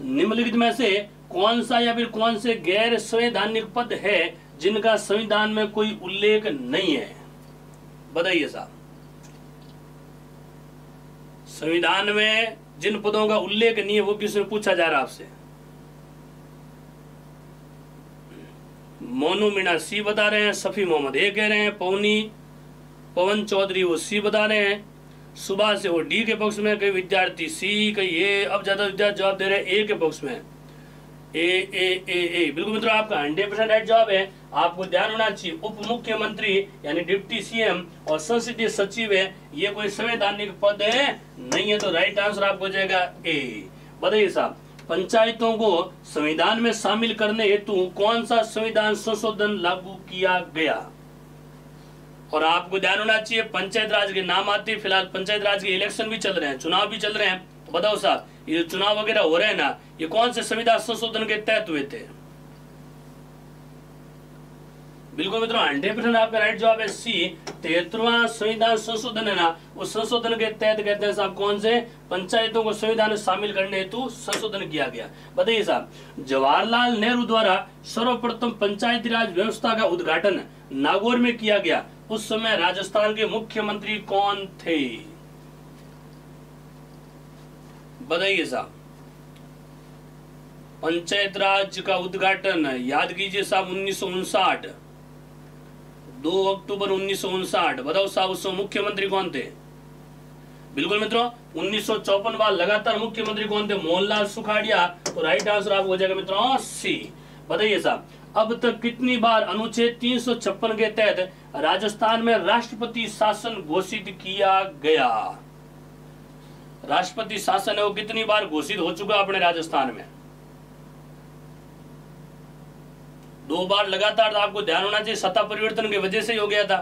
निम्नलिखित में से कौन सा या फिर कौन से गैर संवैधानिक पद है जिनका संविधान में कोई उल्लेख नहीं है? बताइए साहब, संविधान में जिन पदों का उल्लेख नहीं है वो किसने पूछा जा रहा है आपसे? मोनू मीणा सी बता रहे हैं, सफी मोहम्मद ए कह रहे हैं, पवन चौधरी वो सी बता रहे हैं, सुबह से वो डी के पक्ष में, कई विद्यार्थी सी, कई ए। अब ज्यादा विद्यार्थी जवाब दे रहे हैं ए के पक्ष में। ए। बिल्कुल मित्रों आपका 100% राइट जवाब है। आपको ध्यान होना चाहिए, उप मुख्यमंत्री यानी डिप्टी सीएम और संसदीय सचिव है, ये कोई संवैधानिक पद है नहीं है। तो राइट आंसर आपको हो जाएगा ए। बताइए साहब, पंचायतों को संविधान में शामिल करने हेतु कौन सा संविधान संशोधन लागू किया गया? और आपको ध्यान होना चाहिए, पंचायत राज के नाम आते हैं। फिलहाल पंचायत राज के इलेक्शन भी चल रहे हैं, चुनाव भी चल रहे हैं। तो बताओ साहब, ये चुनाव वगैरह हो रहे हैं ना, ये कौन से संविधान संशोधन के तहत हुए थे? बिल्कुल मित्रों 100% आपका राइट जवाब है सी, 73वां संविधान संशोधन है ना, उस संशोधन के तहत कहते हैं साहब कौन से? पंचायतों को संविधान में शामिल करने हेतु संशोधन किया गया। बताइए साहब, जवाहरलाल नेहरू द्वारा सर्वप्रथम पंचायती राज व्यवस्था का उद्घाटन नागौर में किया गया, उस समय राजस्थान के मुख्यमंत्री कौन थे? बताइए साहब, पंचायत राज का उद्घाटन याद कीजिए साहब 1959, 2 अक्टूबर 1959। बताओ साहब उस समय मुख्यमंत्री कौन थे? बिल्कुल मित्रों 1954 बाद लगातार मुख्यमंत्री कौन थे? मोहनलाल सुखाड़िया। तो राइट आंसर आपको हो जाएगा मित्रों सी। बताइए साहब, अब तक कितनी बार अनुच्छेद 356 के तहत राजस्थान में राष्ट्रपति शासन घोषित किया गया? राष्ट्रपति शासन है वो कितनी बार घोषित हो चुका अपने राजस्थान में? 2 बार लगातार। तो आपको ध्यान होना चाहिए सत्ता परिवर्तन की वजह से ही हो गया था।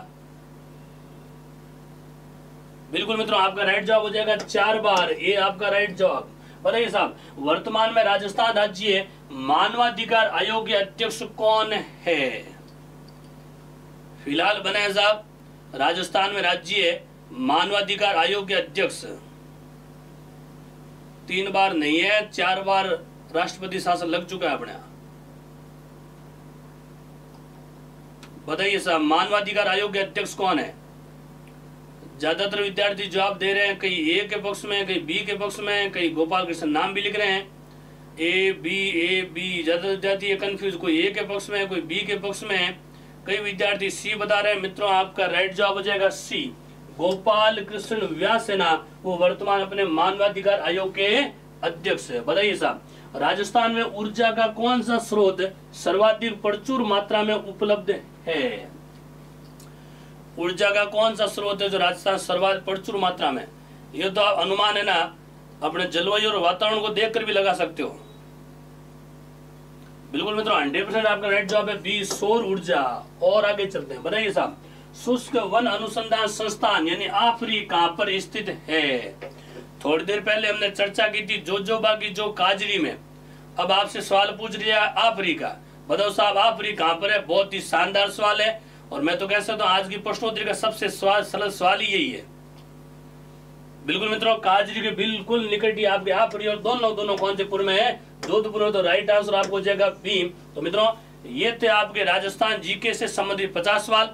बिल्कुल मित्रों, आपका राइट जवाब हो जाएगा 4 बार। ये आपका राइट जवाब। बताइए साहब, वर्तमान में राजस्थान राज्य मानवाधिकार आयोग के अध्यक्ष कौन है? फिलहाल बने हैं साहब राजस्थान में राज्य मानवाधिकार आयोग के अध्यक्ष। 3 बार नहीं है, 4 बार राष्ट्रपति शासन लग चुका है अपने यहाँ। बताइए साहब, मानवाधिकार आयोग के अध्यक्ष कौन है? ज्यादातर विद्यार्थी जवाब दे रहे हैं, कई ए के पक्ष में, कई बी के पक्ष में, कई गोपाल कृष्ण नाम भी लिख रहे हैं। ए बी ज्यादा विद्यार्थी ये कंफ्यूज, कोई ए के पक्ष में, कोई बी के पक्ष में है। कई विद्यार्थी सी बता रहे हैं। मित्रों, आपका राइट जवाब हो जाएगा सी, गोपाल कृष्ण व्यास है ना, वो वर्तमान अपने मानवाधिकार आयोग के अध्यक्ष है। बताइए साहब, राजस्थान में ऊर्जा का कौन सा स्रोत सर्वाधिक प्रचुर मात्रा में उपलब्ध है? ऊर्जा का कौन सा स्रोत है जो राजस्थान सर्वाधिक प्रचुर मात्रा में? ये तो आप अनुमान है ना, अपने जलवायु और वातावरण को देखकर भी लगा सकते हो। बिल्कुल मित्रों, 100% आपका राइट जवाब है बी, सौर ऊर्जा। और आगे चलते हैं। बताइए साहब, शुष्क वन अनुसंधान संस्थान यानी आफरी कहां पर स्थित है? थोड़ी देर पहले हमने चर्चा की थी जोजोबा की जो काजरी में। अब आपसे सवाल पूछ लिया आफरी का। बताओ साहब, आफरी कहां पर है? बहुत ही शानदार सवाल है और मैं तो कह सकता हूं आज की प्रश्नोत्तरी का सबसे सरल सवाल ही यही है। बिल्कुल मित्रों, काजरी के बिल्कुल निकट ही आपके आफरी और दोनों कौन से पुर में है? जोधपुर में। तो राइट आंसर आपको हो जाएगा बी। तो मित्रों, ये थे आपके राजस्थान जीके से संबंधित 50 सवाल।